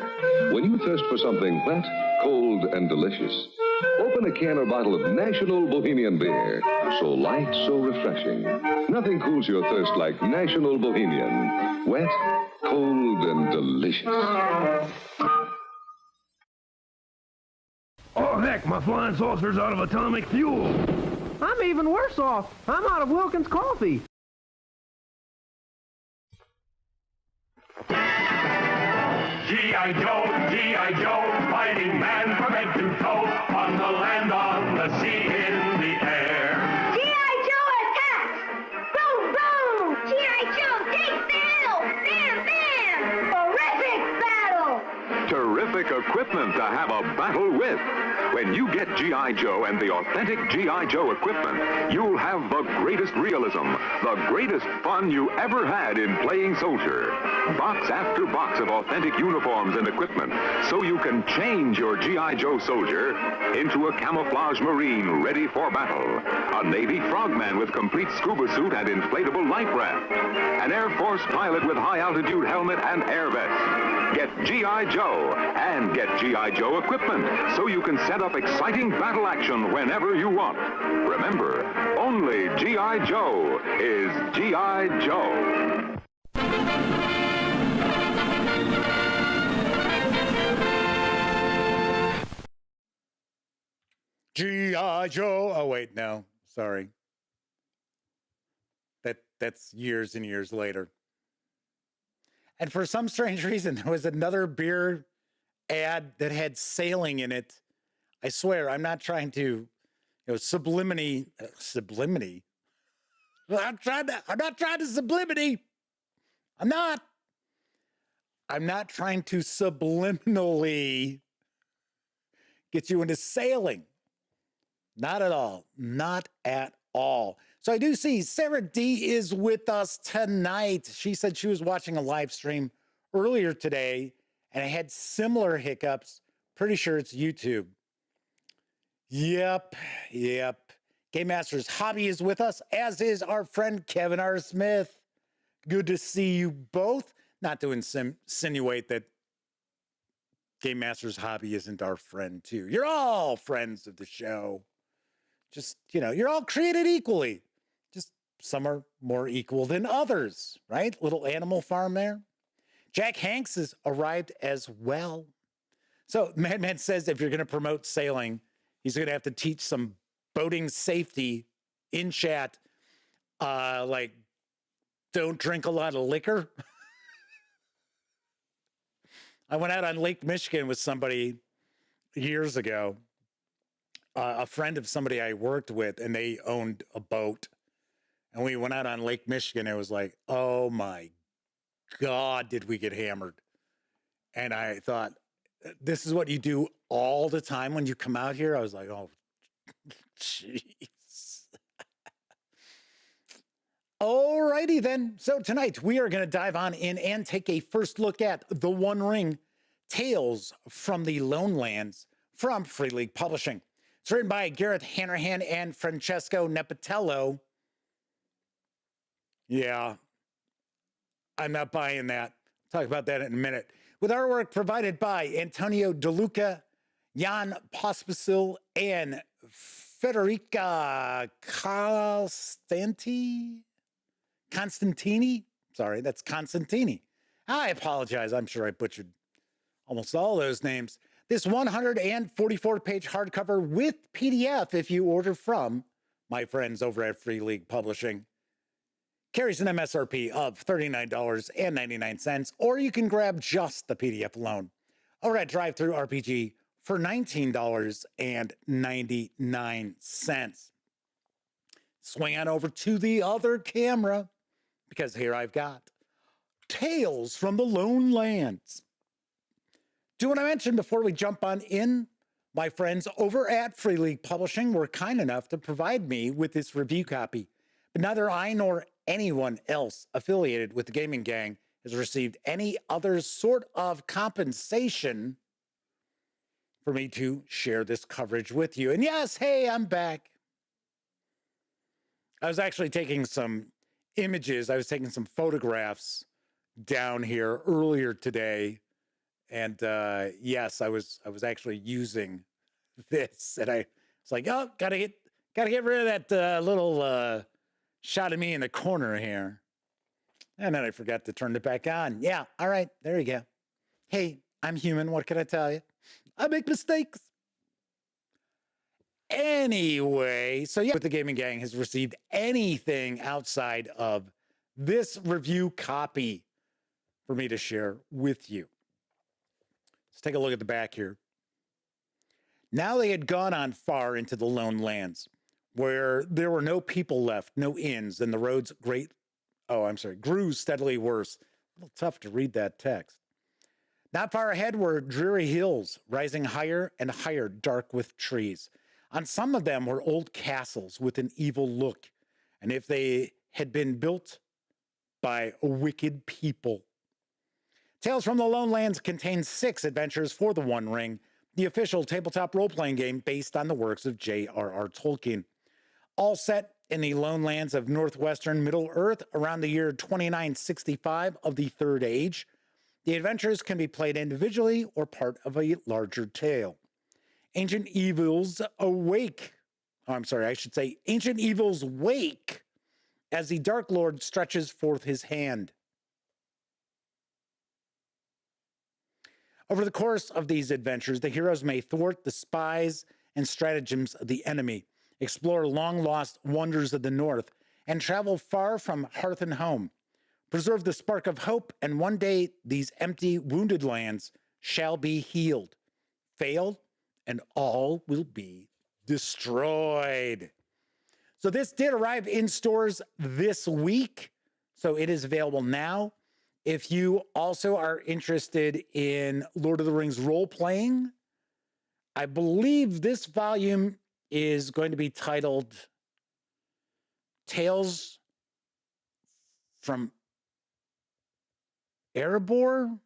when you thirst for something wet, cold, and delicious, open a can or bottle of National Bohemian beer. So light, so refreshing. Nothing cools your thirst like National Bohemian. Wet, cold, and delicious. Oh, heck, my flying saucer's out of atomic fuel. I'm even worse off. I'm out of Wilkins coffee. G.I. Joe, G.I. Joe, fighting man from head to toe, on the land, on the sea, in the air. G.I. Joe attacks! Boom, boom! G.I. Joe takes the hill! Bam, bam! Horrific battle! Terrific equipment to have a battle with. When you get G.I. Joe and the authentic G.I. Joe equipment, you'll have the greatest realism, the greatest fun you ever had in playing soldier. Box after box of authentic uniforms and equipment, so you can change your G.I. Joe soldier into a camouflage Marine ready for battle, a Navy frogman with complete scuba suit and inflatable life raft, an Air Force pilot with high-altitude helmet and air vest. Get G.I. Joe and get G.I. Joe equipment so you can set up exciting battle action whenever you want. Remember, only G.I. Joe is G.I. Joe. G.I. Joe. Oh, wait, no. Sorry. That's years and years later. And for some strange reason, there was another beer ad that had sailing in it. I swear, I'm not trying to, sublimity. I'm not trying to sublimity. I'm not trying to subliminally get you into sailing. Not at all. Not at all. So I do see Sarah D is with us tonight. She said she was watching a live stream earlier today and I had similar hiccups. Pretty sure it's YouTube. Yep. Game Master's Hobby is with us, as is our friend Kevin R. Smith. Good to see you both. Not to insinuate that Game Master's Hobby isn't our friend too. You're all friends of the show. Just, you're all created equally. Just some are more equal than others, right? Little Animal Farm there. Jack Hanks has arrived as well. So Madman says if you're going to promote sailing, he's going to have to teach some boating safety in chat. Like, don't drink a lot of liquor. I went out on Lake Michigan with somebody years ago. A friend of somebody I worked with, and they owned a boat. And we went out on Lake Michigan. It was like, oh my God, did we get hammered? And I thought, this is what you do all the time when you come out here? I was like, oh, jeez. Alrighty then. So tonight we are going to dive on in and take a first look at The One Ring, Tales from the Lone Lands from Free League Publishing. It's written by Gareth Hanrahan and Francesco Nepatello. Yeah, I'm not buying that. Talk about that in a minute. With artwork provided by Antonio De Luca, Jan Pospisil, and Federica Constantini. Sorry, that's Constantini. I apologize. I'm sure I butchered almost all those names. This 144-page hardcover with PDF, if you order from my friends over at Free League Publishing, carries an MSRP of $39.99, or you can grab just the PDF alone over at DriveThruRPG for $19.99. Swing on over to the other camera, because here I've got Tales from the Lone Lands. Do what I mentioned before we jump on in. My friends over at Free League Publishing were kind enough to provide me with this review copy, but neither I nor anyone else affiliated with the Gaming Gang has received any other sort of compensation for me to share this coverage with you. And yes, hey, I'm back. I was actually taking some images. I was taking some photographs down here earlier today. And yes, I was actually using this, and I was like, oh, gotta get rid of that little shot of me in the corner here. And then I forgot to turn it back on. Yeah, all right, there you go. Hey, I'm human. What can I tell you? I make mistakes. Anyway, so yeah, the Gaming Gang has received anything outside of this review copy for me to share with you. Let's take a look at the back here. Now they had gone on far into the lone lands, where there were no people left, no inns, and the roads grew steadily worse. A little tough to read that text. Not far ahead were dreary hills, rising higher and higher, dark with trees. On some of them were old castles with an evil look, and if they had been built by wicked people. Tales from the Lone Lands contains 6 adventures for the One Ring, the official tabletop role-playing game based on the works of J.R.R. Tolkien. All set in the Lone Lands of northwestern Middle-earth around the year 2965 of the Third Age. The adventures can be played individually or part of a larger tale. Ancient Evils wake as the Dark Lord stretches forth his hand. Over the course of these adventures, the heroes may thwart the spies and stratagems of the enemy, explore long-lost wonders of the North, and travel far from hearth and home. Preserve the spark of hope, and one day these empty, wounded lands shall be healed. Fail, and all will be destroyed. So this did arrive in stores this week, so it is available now. If you also are interested in Lord of the Rings role-playing, I believe this volume is going to be titled Tales from Erebor,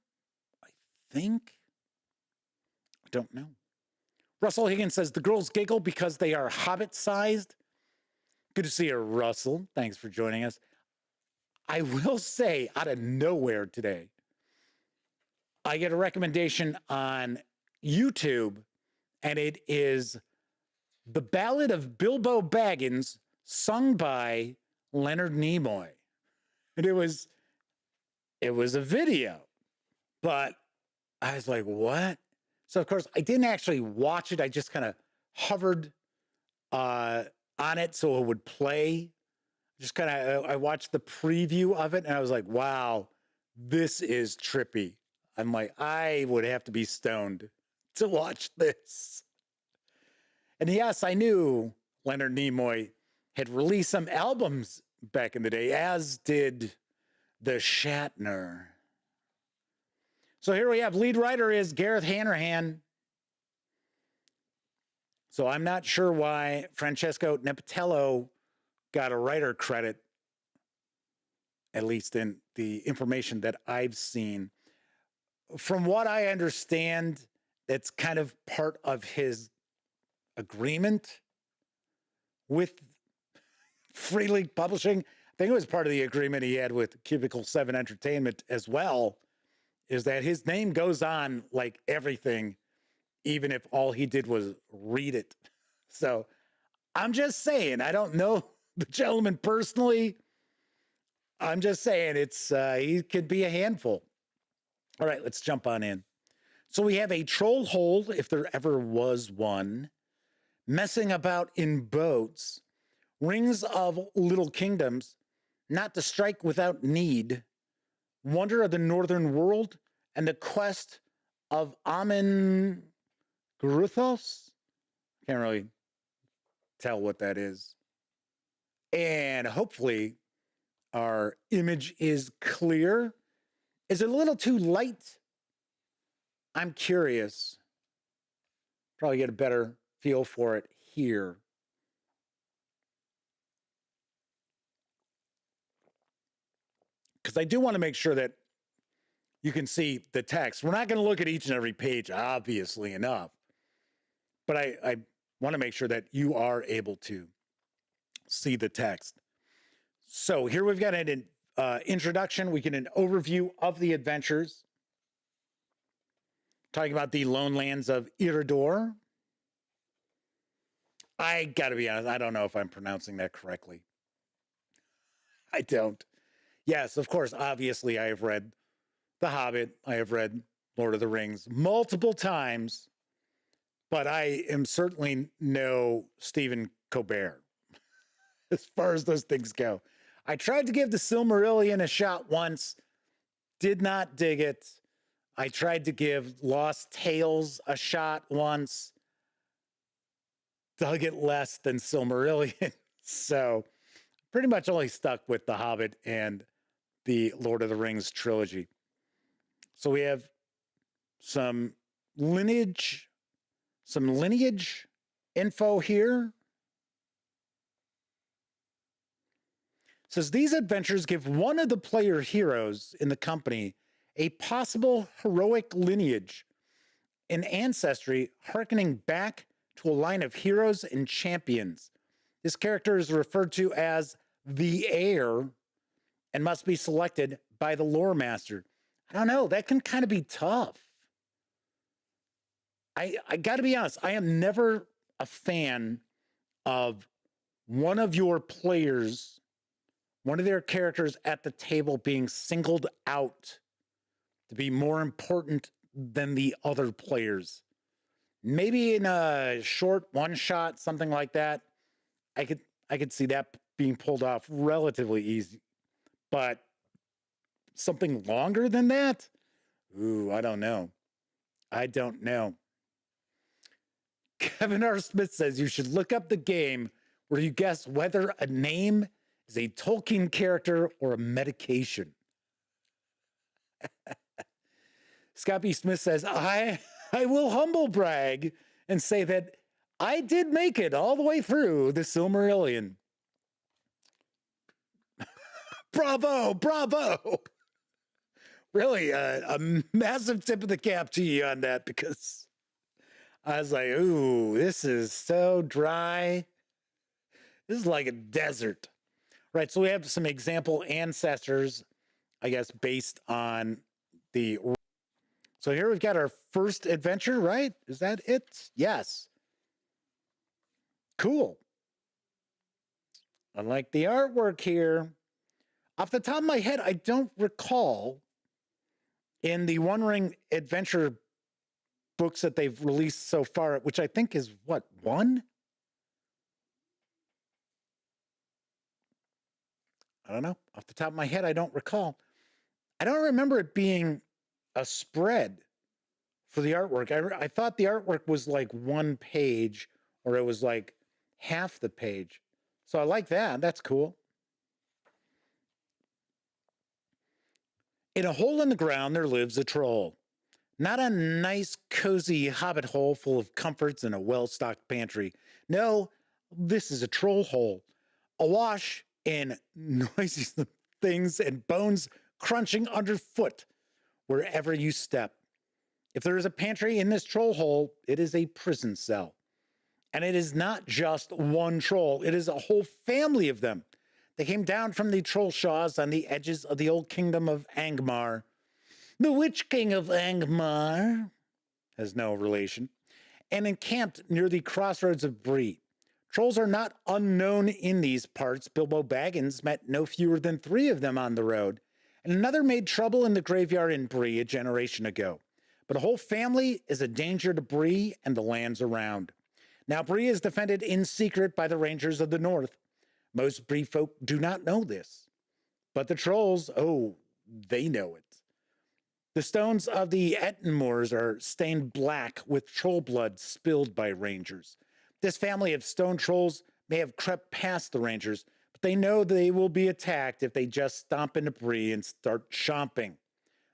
I think. I don't know. Russell Higgins says, the girls giggle because they are hobbit-sized. Good to see you, Russell. Thanks for joining us. I will say, out of nowhere today, I get a recommendation on YouTube, and it is The Ballad of Bilbo Baggins, sung by Leonard Nimoy. And it was a video, but I was like, what? So, of course, I didn't actually watch it. I just kind of hovered on it so it would play. I watched the preview of it, and I was like, wow, this is trippy. I'm like, I would have to be stoned to watch this. And yes, I knew Leonard Nimoy had released some albums back in the day, as did the Shatner. So here we have lead writer is Gareth Hanrahan. So I'm not sure why Francesco Nepatello got a writer credit, at least in the information that I've seen. From what I understand, that's kind of part of his agreement with Free League Publishing. I think it was part of the agreement he had with Cubicle 7 Entertainment as well, is that his name goes on like everything, even if all he did was read it. So I'm just saying, I don't know the gentleman personally. I'm just saying he could be a handful. All right, let's jump on in. So we have a troll hole, if there ever was one, messing about in boats, rings of little kingdoms, not to strike without need, wonder of the northern world, and the quest of Amen Gruthos. Can't really tell what that is. And hopefully our image is clear. Is it a little too light? I'm curious. Probably get a better feel for it here. Because I do want to make sure that you can see the text. We're not going to look at each and every page, obviously enough. But I want to make sure that you are able to see the text. So here we've got an introduction. We get an overview of the adventures. Talking about the lone lands of Erebor. I got to be honest, I don't know if I'm pronouncing that correctly. I don't. Yes, of course, obviously I have read The Hobbit. I have read Lord of the Rings multiple times, but I am certainly no Stephen Colbert as far as those things go. I tried to give the Silmarillion a shot once, did not dig it. I tried to give Lost Tales a shot once. Dug it less than Silmarillion. So pretty much only stuck with The Hobbit and the Lord of the Rings trilogy. So we have some lineage info here. It says these adventures give one of the player heroes in the company a possible heroic lineage, an ancestry hearkening back to a line of heroes and champions. This character is referred to as the heir and must be selected by the lore master. I don't know, that can kind of be tough. I got to be honest, I am never a fan of one of your players, one of their characters at the table being singled out to be more important than the other players. Maybe in a short one shot, something like that, I could see that being pulled off relatively easy. But something longer than that? Ooh, I don't know. Kevin R. Smith says you should look up the game where you guess whether a name is a Tolkien character or a medication. Scott B. Smith says, I will humble brag and say that I did make it all the way through the Silmarillion. Bravo. Really, a massive tip of the cap to you on that, because I was like, ooh, this is so dry. This is like a desert. Right, so we have some example ancestors, I guess, based on the... So here we've got our first adventure, right? Is that it? Yes. Cool. I like the artwork here. Off the top of my head, I don't recall in the One Ring adventure books that they've released so far, which I think is what, one? I don't know. Off the top of my head, I don't recall. I don't remember it being a spread for the artwork. I thought the artwork was like one page, or it was like half the page. So I like that. That's cool. In a hole in the ground, there lives a troll. Not a nice, cozy hobbit hole full of comforts and a well-stocked pantry. No, this is a troll hole, awash in noisy things and bones crunching underfoot wherever you step. If there is a pantry in this troll hole, it is a prison cell. And it is not just one troll, it is a whole family of them. They came down from the troll shaws on the edges of the old kingdom of Angmar. The Witch King of Angmar has no relation, and encamped near the crossroads of Bree. Trolls are not unknown in these parts. Bilbo Baggins met no fewer than 3 of them on the road, and another made trouble in the graveyard in Bree a generation ago. But a whole family is a danger to Bree and the lands around. Now Bree is defended in secret by the Rangers of the North. Most Bree folk do not know this, but the trolls, oh, they know it. The stones of the Ettenmoors are stained black with troll blood spilled by Rangers. This family of stone trolls may have crept past the Rangers, but they know they will be attacked if they just stomp into Bree and start chomping.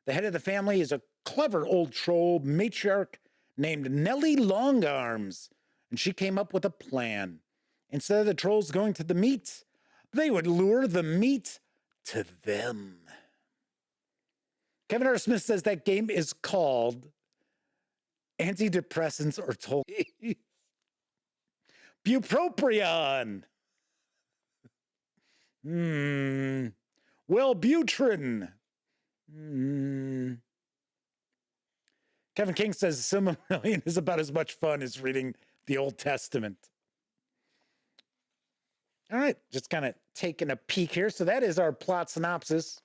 The head of the family is a clever old troll matriarch named Nellie Longarms, and she came up with a plan. Instead of the trolls going to the meat, they would lure the meat to them. Kevin R. Smith says that game is called Antidepressants or Tolkien. Bupropion. Wellbutrin. Kevin King says Silmarillion is about as much fun as reading the Old Testament. All right, just kind of taking a peek here. So that is our plot synopsis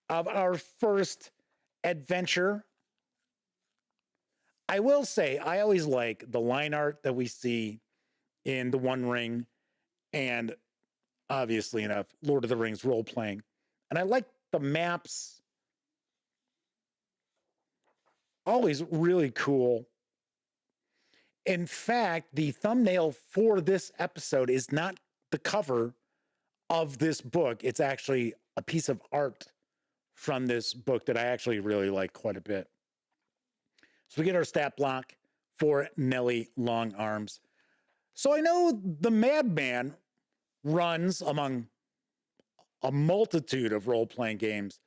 of our first adventure. I will say, I always like the line art that we see in the One Ring and, obviously enough, Lord of the Rings role-playing. And I like the maps. always really cool. In fact, the thumbnail for this episode is not the cover of this book. It's actually a piece of art from this book that I actually really like quite a bit. So we get our stat block for Nellie Longarms. So I know the Madman runs among a multitude of role-playing games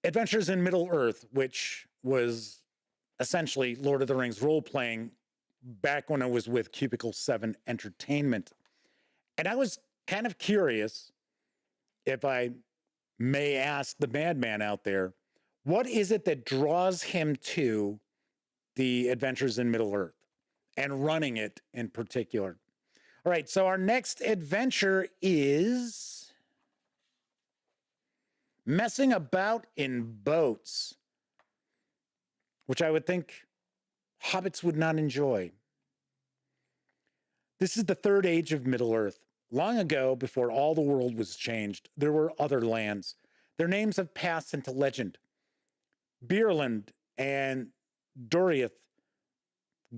Adventures in Middle-earth, which was essentially Lord of the Rings role-playing back when I was with Cubicle 7 Entertainment. And I was kind of curious, if I may ask the Madman out there, what is it that draws him to the Adventures in Middle-earth and running it in particular? All right, so our next adventure is Messing About in Boats, which I would think hobbits would not enjoy. This is the third age of Middle-earth. Long ago, before all the world was changed, there were other lands. Their names have passed into legend. Beerland and Doriath,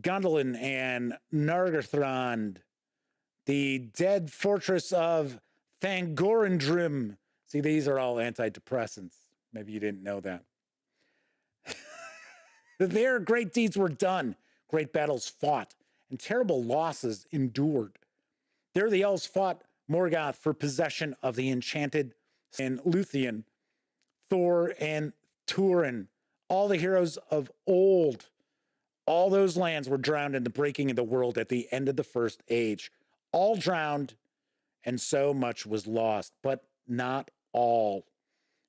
Gondolin and Nargothrond, the dead fortress of Thangorendrim. See, these are all antidepressants. Maybe you didn't know that. There, great deeds were done, great battles fought, and terrible losses endured. There the elves fought Morgoth for possession of the enchanted and Luthien, Thor and Turin, all the heroes of old. All those lands were drowned in the breaking of the world at the end of the first age. All drowned, and so much was lost, but not all.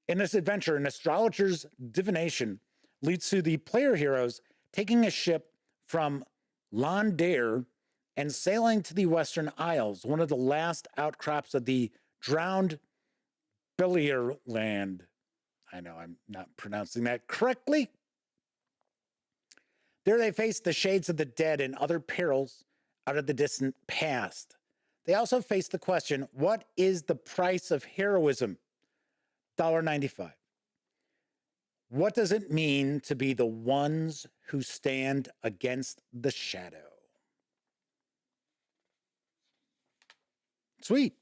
In this adventure, an astrologer's divination leads to the player heroes taking a ship from Landair and sailing to the Western Isles, one of the last outcrops of the drowned Belier land. I know I'm not pronouncing that correctly. There they face the shades of the dead and other perils out of the distant past. They also face the question, what is the price of heroism? $1.95. What does it mean to be the ones who stand against the shadow? Sweet.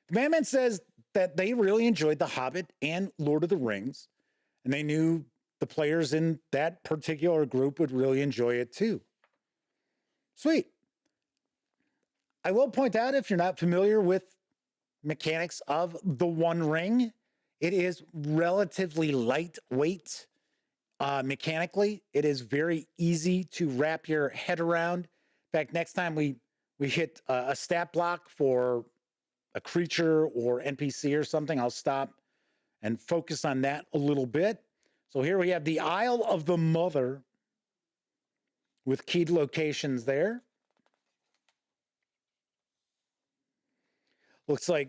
The Madman says that they really enjoyed The Hobbit and Lord of the Rings, and they knew the players in that particular group would really enjoy it too. Sweet. I will point out, if you're not familiar with mechanics of the One Ring, it is relatively lightweight mechanically. It is very easy to wrap your head around. In fact, next time we hit a stat block for a creature or NPC or something, I'll stop and focus on that a little bit. So here we have the Isle of the Mother with keyed locations there. Looks like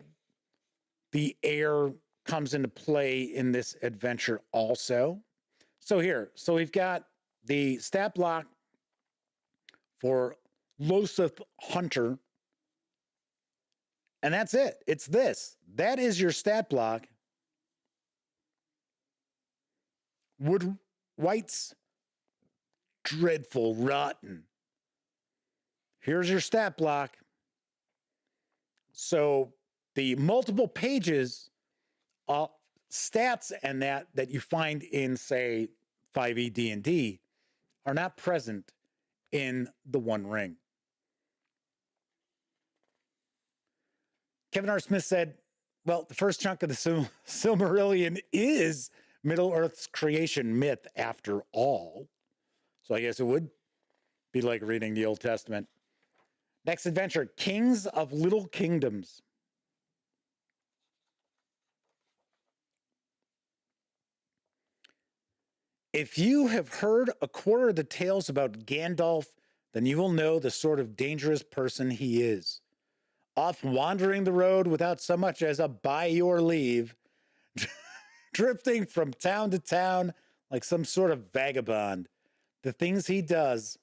the air comes into play in this adventure also. So we've got the stat block for Loseth Hunter. And that's it. It's this. That is your stat block. Wood White's dreadful, rotten. Here's your stat block. So the multiple pages of stats and that you find in, say, 5e D&D are not present in the One Ring. Kevin R. Smith said, well, the first chunk of the Silmarillion is Middle-earth's creation myth after all. So I guess it would be like reading the Old Testament. Next adventure, Kings of Little Kingdoms. If you have heard a quarter of the tales about Gandalf, then you will know the sort of dangerous person he is. Off wandering the road without so much as a by your leave, drifting from town to town like some sort of vagabond. The things he does,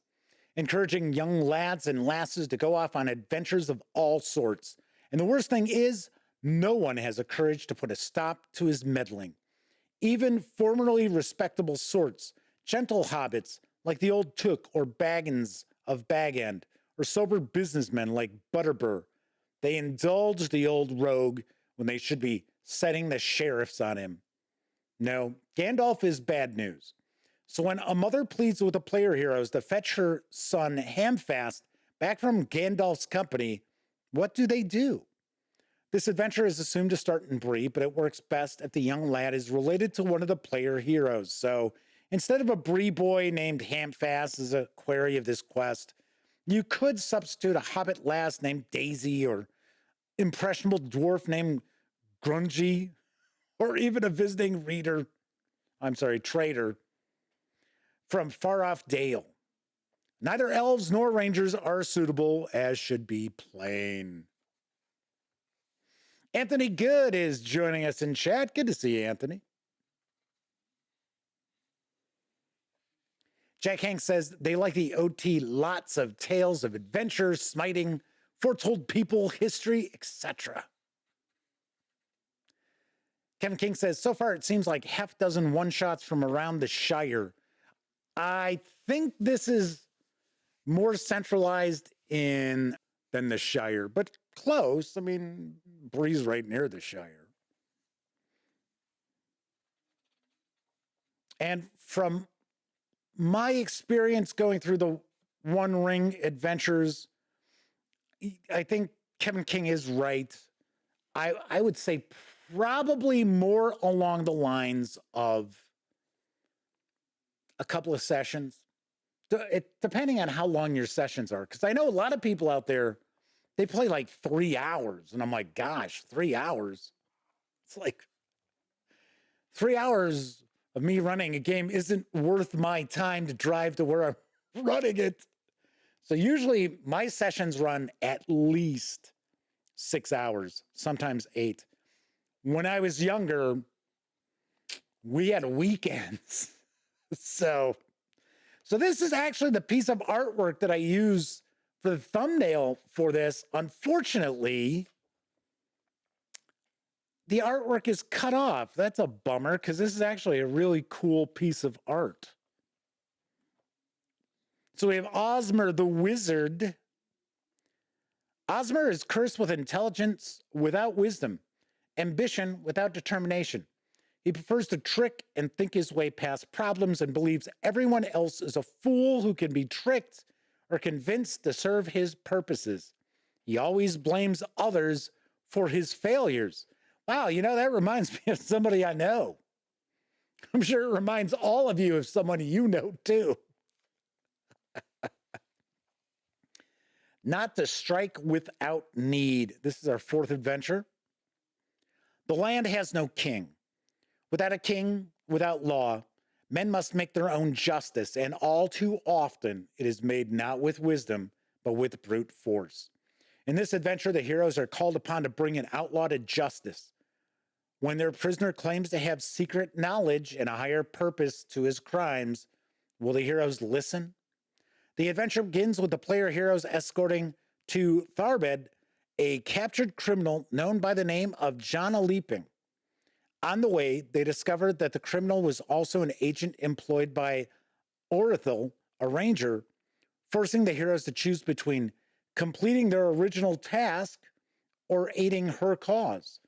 encouraging young lads and lasses to go off on adventures of all sorts. And the worst thing is, no one has the courage to put a stop to his meddling. Even formerly respectable sorts, gentle hobbits like the old Took or Baggins of Bag End, or sober businessmen like Butterbur, they indulge the old rogue when they should be setting the sheriffs on him. No, Gandalf is bad news. So when a mother pleads with the player heroes to fetch her son Hamfast back from Gandalf's company, what do they do? This adventure is assumed to start in Bree, but it works best if the young lad is related to one of the player heroes. So instead of a Bree boy named Hamfast as a query of this quest, you could substitute a hobbit lass named Daisy, or impressionable dwarf named Grungy, or even a visiting trader from far off Dale. Neither elves nor rangers are suitable, as should be plain. Anthony Good is joining us in chat. Good to see you, Anthony. Jack Hank says they like the OT, lots of tales of adventure, smiting, foretold people, history, etc. Kevin King says, so far it seems like half dozen one-shots from around the Shire. I think this is more centralized than the Shire, but close. I mean, Bree's right near the Shire. And from my experience going through the One Ring adventures, I think Kevin King is right. I would say probably more along the lines of a couple of sessions, depending on how long your sessions are. Because I know a lot of people out there, they play like 3 hours. And I'm like, gosh, 3 hours? It's like 3 hours of me running a game isn't worth my time to drive to where I'm running it. So usually my sessions run at least 6 hours, sometimes 8. When I was younger, we had weekends. So this is actually the piece of artwork that I use for the thumbnail for this. Unfortunately, the artwork is cut off. That's a bummer, because this is actually a really cool piece of art. So we have Osmer the Wizard. Osmer is cursed with intelligence without wisdom, ambition without determination. He prefers to trick and think his way past problems and believes everyone else is a fool who can be tricked or convinced to serve his purposes. He always blames others for his failures. Wow, that reminds me of somebody I know. I'm sure it reminds all of you of someone you know too. Not to strike without need. This is our 4th adventure. The land has no king. Without a king, without law, men must make their own justice, and all too often it is made not with wisdom, but with brute force. In this adventure, the heroes are called upon to bring an outlaw to justice. When their prisoner claims to have secret knowledge and a higher purpose to his crimes, will the heroes listen? The adventure begins with the player heroes escorting to Tharbed a captured criminal known by the name of John Leaping. On the way, they discovered that the criminal was also an agent employed by Orithel, a ranger, forcing the heroes to choose between completing their original task or aiding her cause.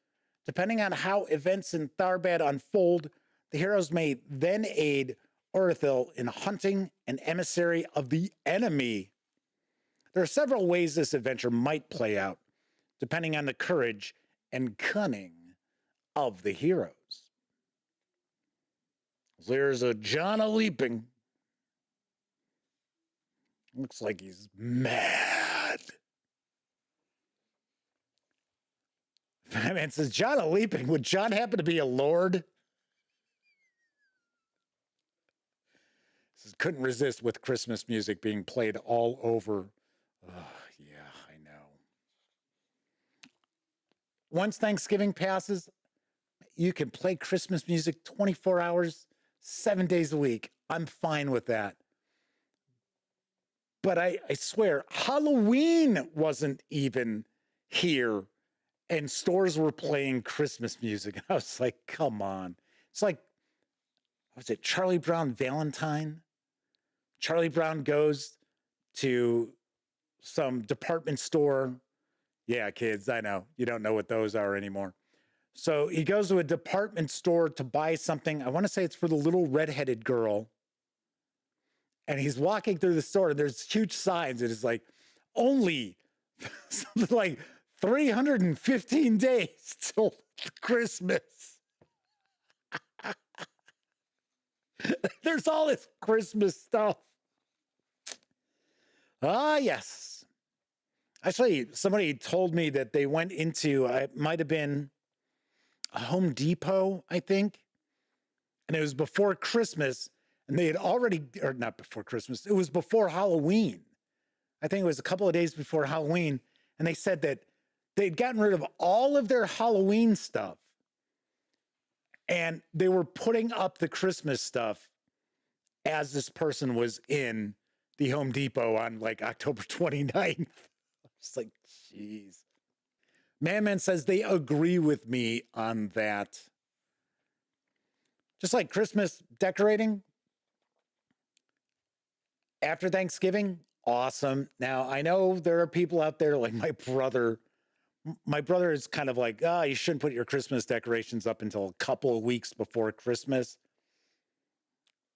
Depending on how events in Tharbad unfold, the heroes may then aid Orithel in hunting an emissary of the enemy. There are several ways this adventure might play out, depending on the courage and cunning of the heroes. There's a John Leaping. Looks like he's mad. Man says, John Leaping, would John happen to be a lord? Says, couldn't resist with Christmas music being played all over. Yeah, I know. Once Thanksgiving passes, you can play Christmas music 24 hours, 7 days a week. I'm fine with that. But I swear, Halloween wasn't even here, and stores were playing Christmas music. I was like, come on. It's like was it Charlie Brown Valentine? Charlie Brown goes to some department store. Yeah, kids, I know. You don't know what those are anymore. So he goes to a department store to buy something. I want to say it's for the little redheaded girl. And he's walking through the store, and there's huge signs. And it's like, only something like 315 days till Christmas. There's all this Christmas stuff. Ah, yes. Actually, somebody told me that they went into, it might have been a Home Depot, I think. And it was before Christmas. And they had already, or not before Christmas, it was before Halloween. I think it was a couple of days before Halloween. And they said that they'd gotten rid of all of their Halloween stuff. And they were putting up the Christmas stuff as this person was in the Home Depot on like October 29th. I was like, jeez. Man says they agree with me on that. Just like Christmas decorating after Thanksgiving, awesome. Now, I know there are people out there like my brother. My brother is kind of like, you shouldn't put your Christmas decorations up until a couple of weeks before Christmas.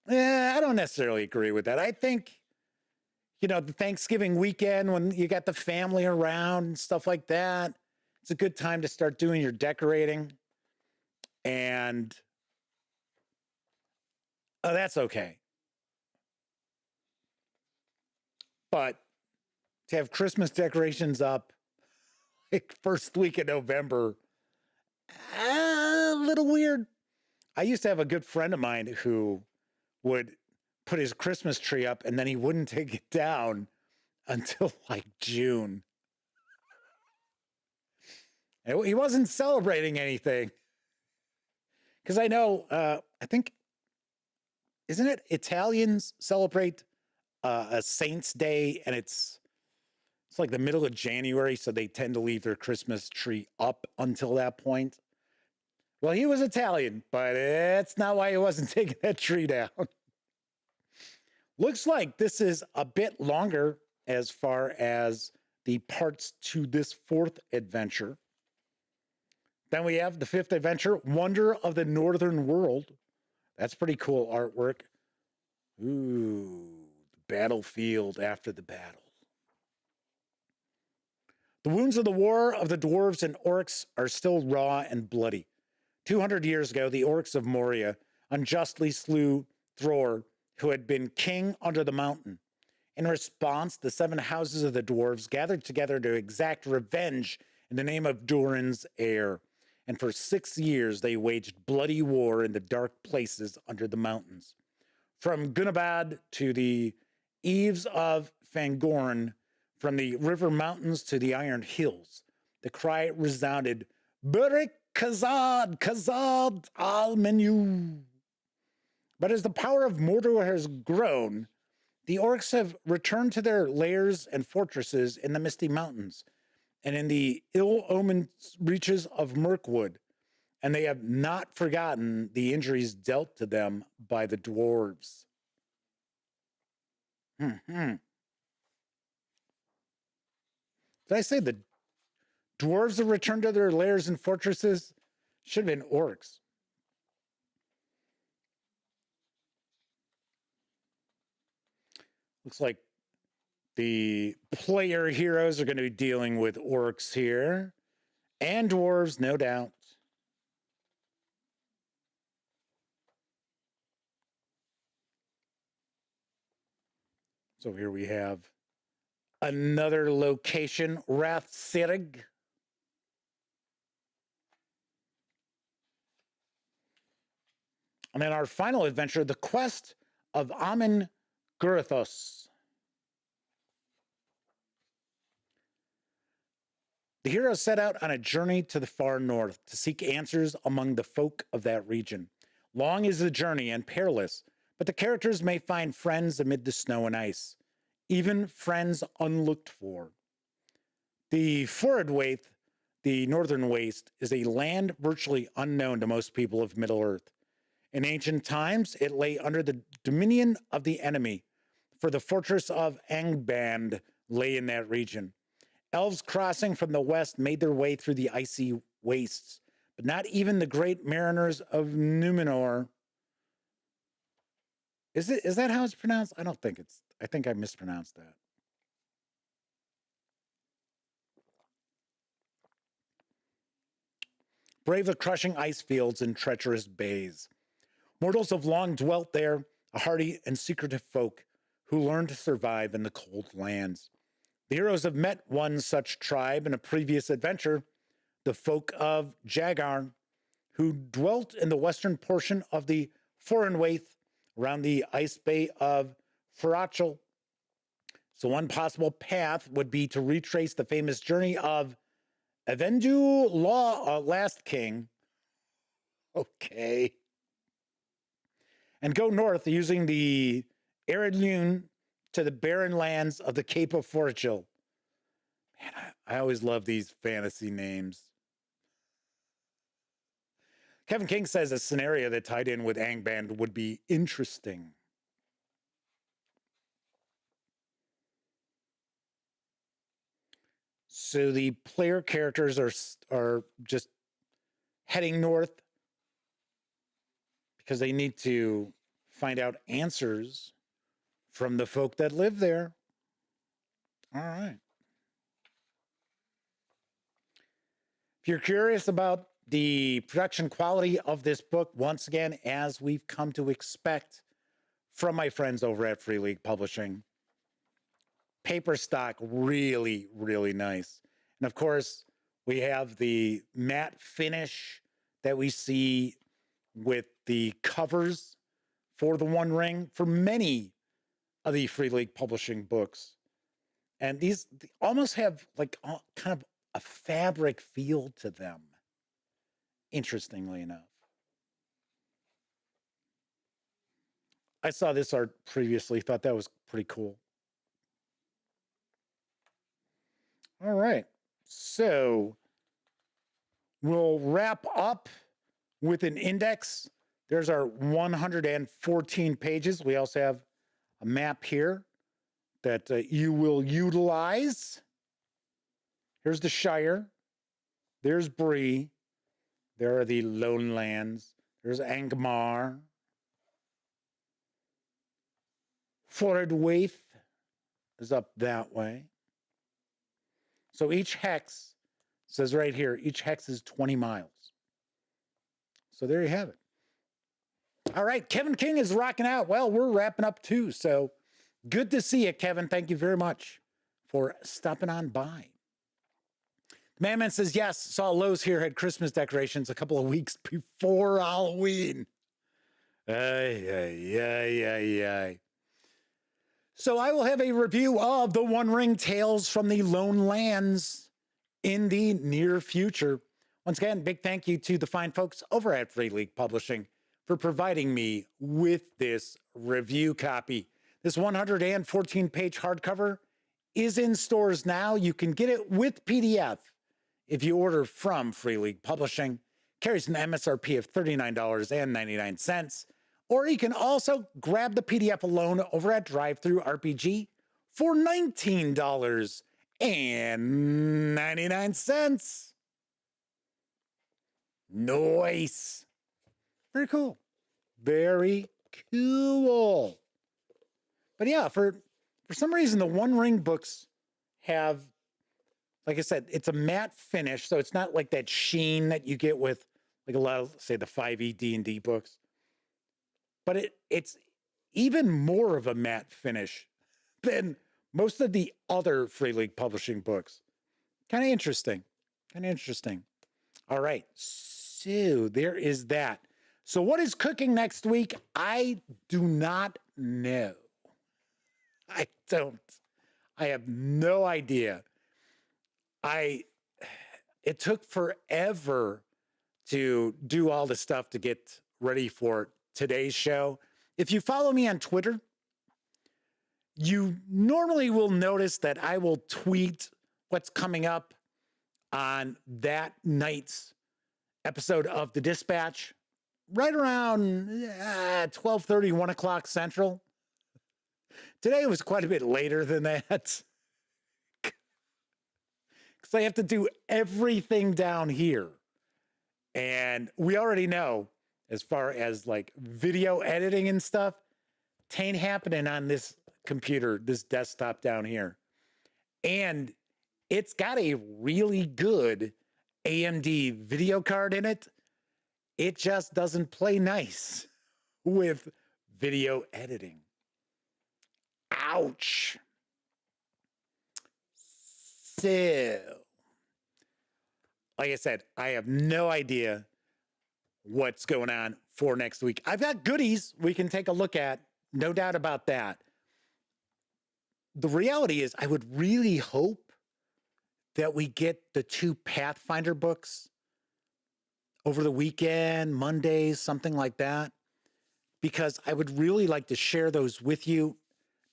I don't necessarily agree with that. I think, the Thanksgiving weekend when you got the family around and stuff like that, it's a good time to start doing your decorating. And that's okay. But to have Christmas decorations up like first week of November, a little weird. I used to have a good friend of mine who would put his Christmas tree up and then he wouldn't take it down until like June. And he wasn't celebrating anything. Because I know, I think, isn't it Italians celebrate a Saint's Day, and it's like the middle of January, so they tend to leave their Christmas tree up until that point. Well, he was Italian, but it's not why he wasn't taking that tree down. Looks like this is a bit longer as far as the parts to this fourth adventure. Then we have the fifth adventure, Wonder of the Northern World. That's pretty cool artwork. Ooh, the battlefield after the battle. The wounds of the war of the dwarves and orcs are still raw and bloody. 200 years ago, the orcs of Moria unjustly slew Thror, who had been king under the mountain. In response, the 7 houses of the dwarves gathered together to exact revenge in the name of Durin's heir. And for 6 years, they waged bloody war in the dark places under the mountains. From Gunabad to the eaves of Fangorn, from the river mountains to the iron hills, the cry resounded, Burik Kazad, Kazad al-Menu. But as the power of Mordor has grown, the orcs have returned to their lairs and fortresses in the Misty Mountains and in the ill-omened reaches of Mirkwood, and they have not forgotten the injuries dealt to them by the dwarves. Did I say the dwarves have returned to their lairs and fortresses? Should have been orcs. Looks like the player heroes are going to be dealing with orcs here. And dwarves, no doubt. So here we have another location, Rathsirig. And then our final adventure, the quest of Amin Gurthos. The heroes set out on a journey to the far north to seek answers among the folk of that region. Long is the journey and perilous, but the characters may find friends amid the snow and ice, even friends unlooked for. The Forodwaith, the Northern Waste, is a land virtually unknown to most people of Middle-earth. In ancient times, it lay under the dominion of the enemy, for the fortress of Angband lay in that region. Elves crossing from the west made their way through the icy wastes, but not even the great mariners of Numenor. Is that how it's pronounced? I don't think it's, I think I mispronounced that. Brave the crushing ice fields and treacherous bays. Mortals have long dwelt there, a hardy and secretive folk who learned to survive in the cold lands. The heroes have met one such tribe in a previous adventure, the folk of Jagar, who dwelt in the western portion of the Forenwaith around the ice bay of Ferachel. So one possible path would be to retrace the famous journey of Avendu Last King. Okay. And go north using the Eredlune to the barren lands of the Cape of Forachil. Man, I always love these fantasy names. Kevin King says a scenario that tied in with Angband would be interesting. So the player characters are just heading north because they need to find out answers from the folk that live there. All right. If you're curious about the production quality of this book, once again, as we've come to expect from my friends over at Free League Publishing, paper stock, really, really nice. And of course, we have the matte finish that we see with the covers for the One Ring for many of the Free League Publishing books. And these almost have like kind of a fabric feel to them, interestingly enough. I saw this art previously, thought that was pretty cool. All right, so we'll wrap up with an index. There's our 114 pages. We also have a map here that you will utilize. Here's the Shire. There's Bree. There are the Lone Lands. There's Angmar. Foredwaith is up that way. So each hex says right here, each hex is 20 miles. So there you have it. All right, Kevin King is rocking out. Well, we're wrapping up too. So good to see you, Kevin. Thank you very much for stopping on by. Madman says, yes, saw Lowe's here, had Christmas decorations a couple of weeks before Halloween. Ay. So I will have a review of the One Ring Tales from the Lone Lands in the near future. Once again, big thank you to the fine folks over at Free League Publishing for providing me with this review copy. This 114-page hardcover is in stores now. You can get it with PDF if you order from Free League Publishing. Carries an MSRP of $39.99. Or you can also grab the PDF alone over at DriveThruRPG for $19.99. Nice. Very cool. Very cool. But yeah, for some reason, the One Ring books have, like I said, it's a matte finish, so it's not like that sheen that you get with like a lot of, say, the 5e D&D books. But it's even more of a matte finish than most of the other Free League Publishing books. Kind of interesting. All right, so there is that. So what is cooking next week? I do not know. I don't. I have no idea. It took forever to do all the stuff to get ready for today's show. If you follow me on Twitter, you normally will notice that I will tweet what's coming up on that night's episode of The Dispatch. right around 12:30, 1 o'clock Central. Today was quite a bit later than that. Because I have to do everything down here. And we already know, as far as like video editing and stuff, tain't happening on this computer, this desktop down here. And it's got a really good AMD video card in it. It just doesn't play nice with video editing. Ouch. So, like I said, I have no idea what's going on for next week. I've got goodies we can take a look at, no doubt about that. The reality is, I would really hope that we get the 2 Pathfinder books over the weekend, Mondays, something like that, because I would really like to share those with you.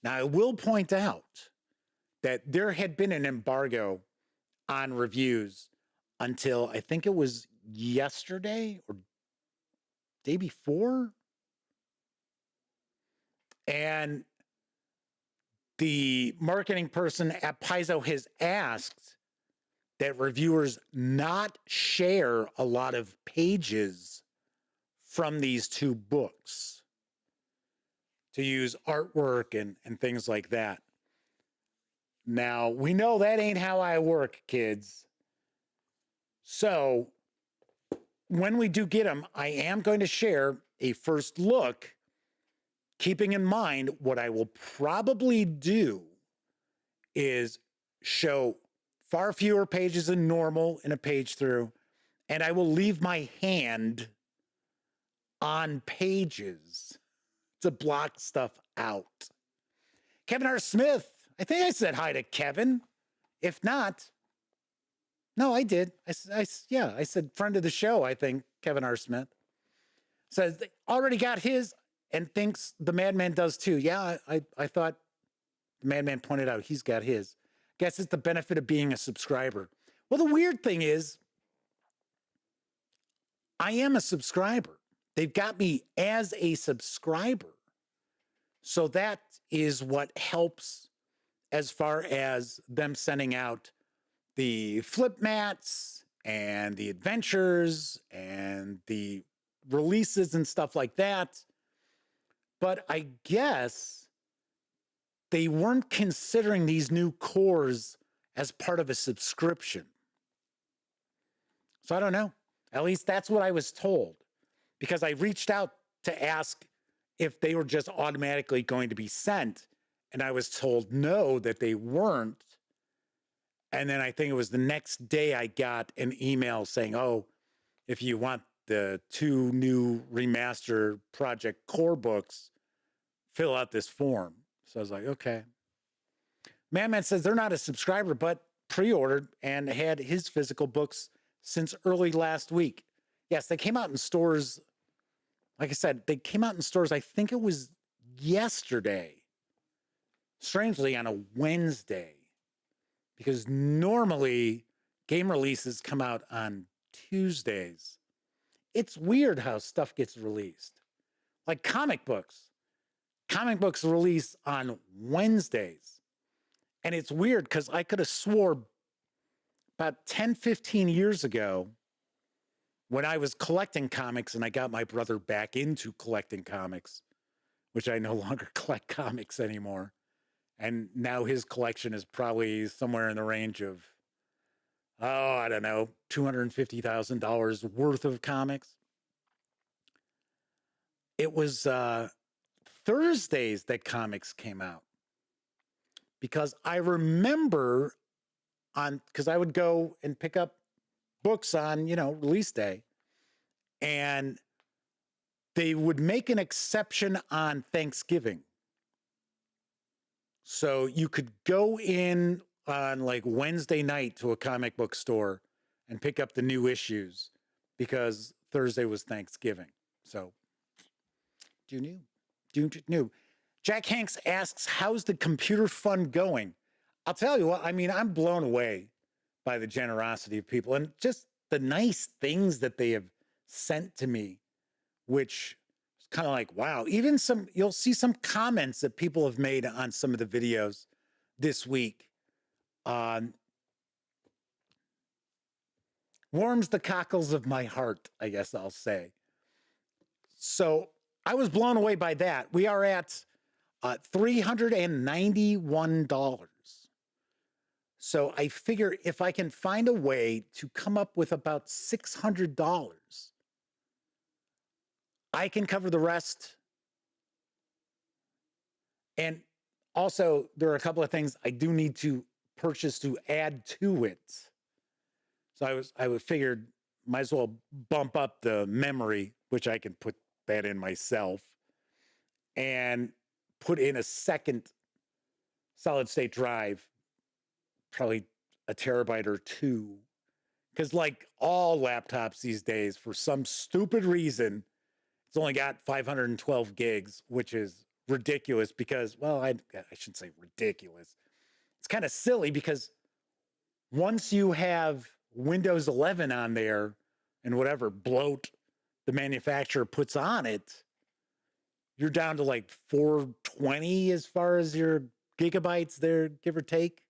Now, I will point out that there had been an embargo on reviews until I think it was yesterday or day before. And the marketing person at Paizo has asked that reviewers not share a lot of pages from these 2 books, to use artwork and things like that. Now, we know that ain't how I work, kids. So when we do get them, I am going to share a first look, keeping in mind what I will probably do is show far fewer pages than normal in a page through, and I will leave my hand on pages to block stuff out. Kevin R. Smith, I think I said hi to Kevin. If not, no, I did. I said friend of the show, I think, Kevin R. Smith. Says already got his and thinks the Madman does too. Yeah, I thought the Madman pointed out he's got his. Guess it's the benefit of being a subscriber. Well, the weird thing is, I am a subscriber. They've got me as a subscriber. So that is what helps as far as them sending out the flip mats and the adventures and the releases and stuff like that. But I guess they weren't considering these new cores as part of a subscription. So I don't know. At least that's what I was told, because I reached out to ask if they were just automatically going to be sent, and I was told no, that they weren't. And then I think it was the next day I got an email saying, oh, if you want the 2 new remaster Project Core books, fill out this form. So I was like, okay. Madman says they're not a subscriber, but pre-ordered and had his physical books since early last week. Yes, they came out in stores. Like I said, they came out in stores, I think it was yesterday. Strangely, on a Wednesday. Because normally game releases come out on Tuesdays. It's weird how stuff gets released. Like comic books. Comic books release on Wednesdays. And it's weird because I could have swore about 10, 15 years ago, when I was collecting comics and I got my brother back into collecting comics, which I no longer collect comics anymore. And now his collection is probably somewhere in the range of, I don't know, $250,000 worth of comics. It was Thursdays that comics came out. Because I remember because I would go and pick up books on, release day. And they would make an exception on Thanksgiving. So you could go in on like Wednesday night to a comic book store and pick up the new issues because Thursday was Thanksgiving. So, do you knew? Jack Hanks asks, how's the computer fund going? I'll tell you what, I'm blown away by the generosity of people and just the nice things that they have sent to me which is kind of like, wow. Even you'll see some comments that people have made on some of the videos this week. Warms the cockles of my heart, I guess I'll say. So I was blown away by that. We are at $391. So I figure if I can find a way to come up with about $600, I can cover the rest. And also, there are a couple of things I do need to purchase to add to it. So I figured might as well bump up the memory, which I can put that in myself, and put in a second solid state drive, probably a terabyte or two. Because like all laptops these days, for some stupid reason, it's only got 512 gigs, which is ridiculous because, well, I shouldn't say ridiculous. It's kind of silly because once you have Windows 11 on there and whatever bloat the manufacturer puts on it, you're down to like 420 as far as your gigabytes there, give or take.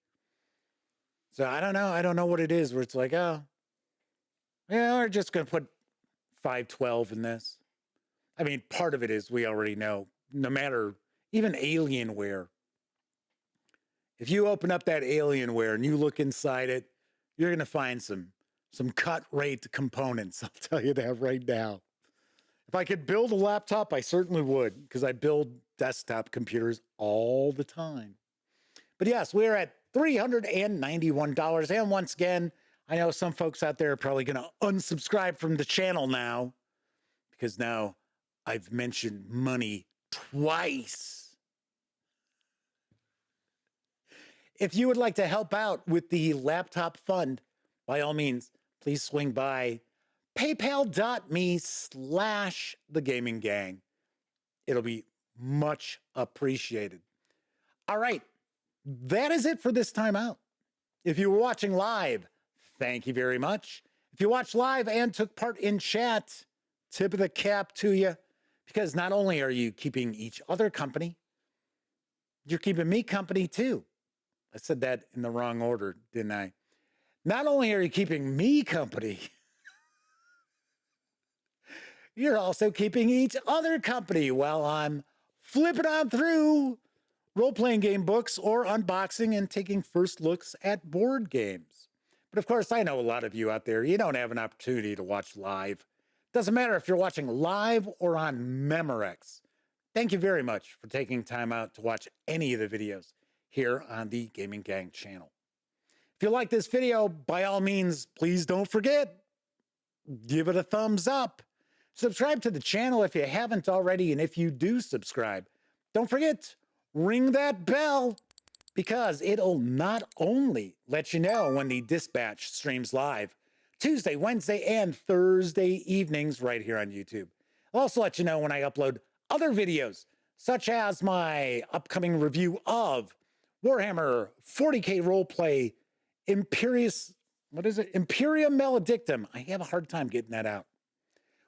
So I don't know. I don't know what it is where it's like, oh, yeah, we're just going to put 512 in this. I mean, part of it is we already know, no matter even Alienware. If you open up that Alienware and you look inside it, you're going to find some cut rate components. I'll tell you that right now. If I could build a laptop, I certainly would, because I build desktop computers all the time. But yes, we're at $391. And once again, I know some folks out there are probably going to unsubscribe from the channel now, because now I've mentioned money twice. If you would like to help out with the laptop fund, by all means, please swing by paypal.me/thegaminggang. It'll be much appreciated. All right, that is it for this time out. If you were watching live, thank you very much. If you watched live and took part in chat, tip of the cap to you, because not only are you keeping each other company, you're keeping me company too. I said that in the wrong order, didn't I? Not only are you keeping me company, you're also keeping each other company while I'm flipping on through role-playing game books or unboxing and taking first looks at board games. But of course, I know a lot of you out there, you don't have an opportunity to watch live. Doesn't matter if you're watching live or on Memorex. Thank you very much for taking time out to watch any of the videos here on the Gaming Gang channel. If you like this video, by all means, please don't forget, give it a thumbs up. Subscribe to the channel if you haven't already, and if you do subscribe, don't forget, ring that bell, because it'll not only let you know when the Dispatch streams live Tuesday, Wednesday, and Thursday evenings right here on YouTube. I'll also let you know when I upload other videos, such as my upcoming review of Warhammer 40K Roleplay Imperium Maledictum. I have a hard time getting that out,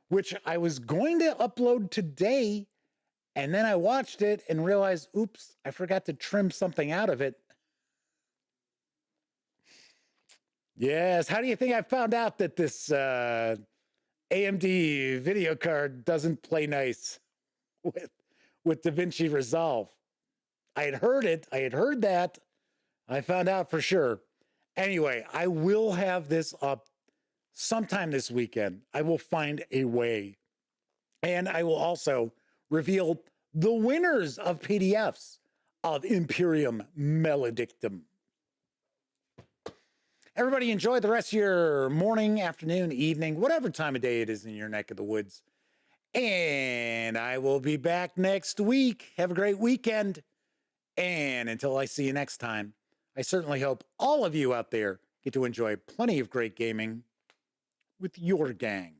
which I was going to upload today, and then I watched it and realized, oops, I forgot to trim something out of it. Yes, how do you think I found out that this AMD video card doesn't play nice with DaVinci Resolve? I had heard it. I had heard that. I found out for sure. Anyway, I will have this up sometime this weekend. I will find a way. And I will also reveal the winners of PDFs of Imperium Maledictum. Everybody enjoy the rest of your morning, afternoon, evening, whatever time of day it is in your neck of the woods. And I will be back next week. Have a great weekend. And until I see you next time, I certainly hope all of you out there get to enjoy plenty of great gaming with your gang.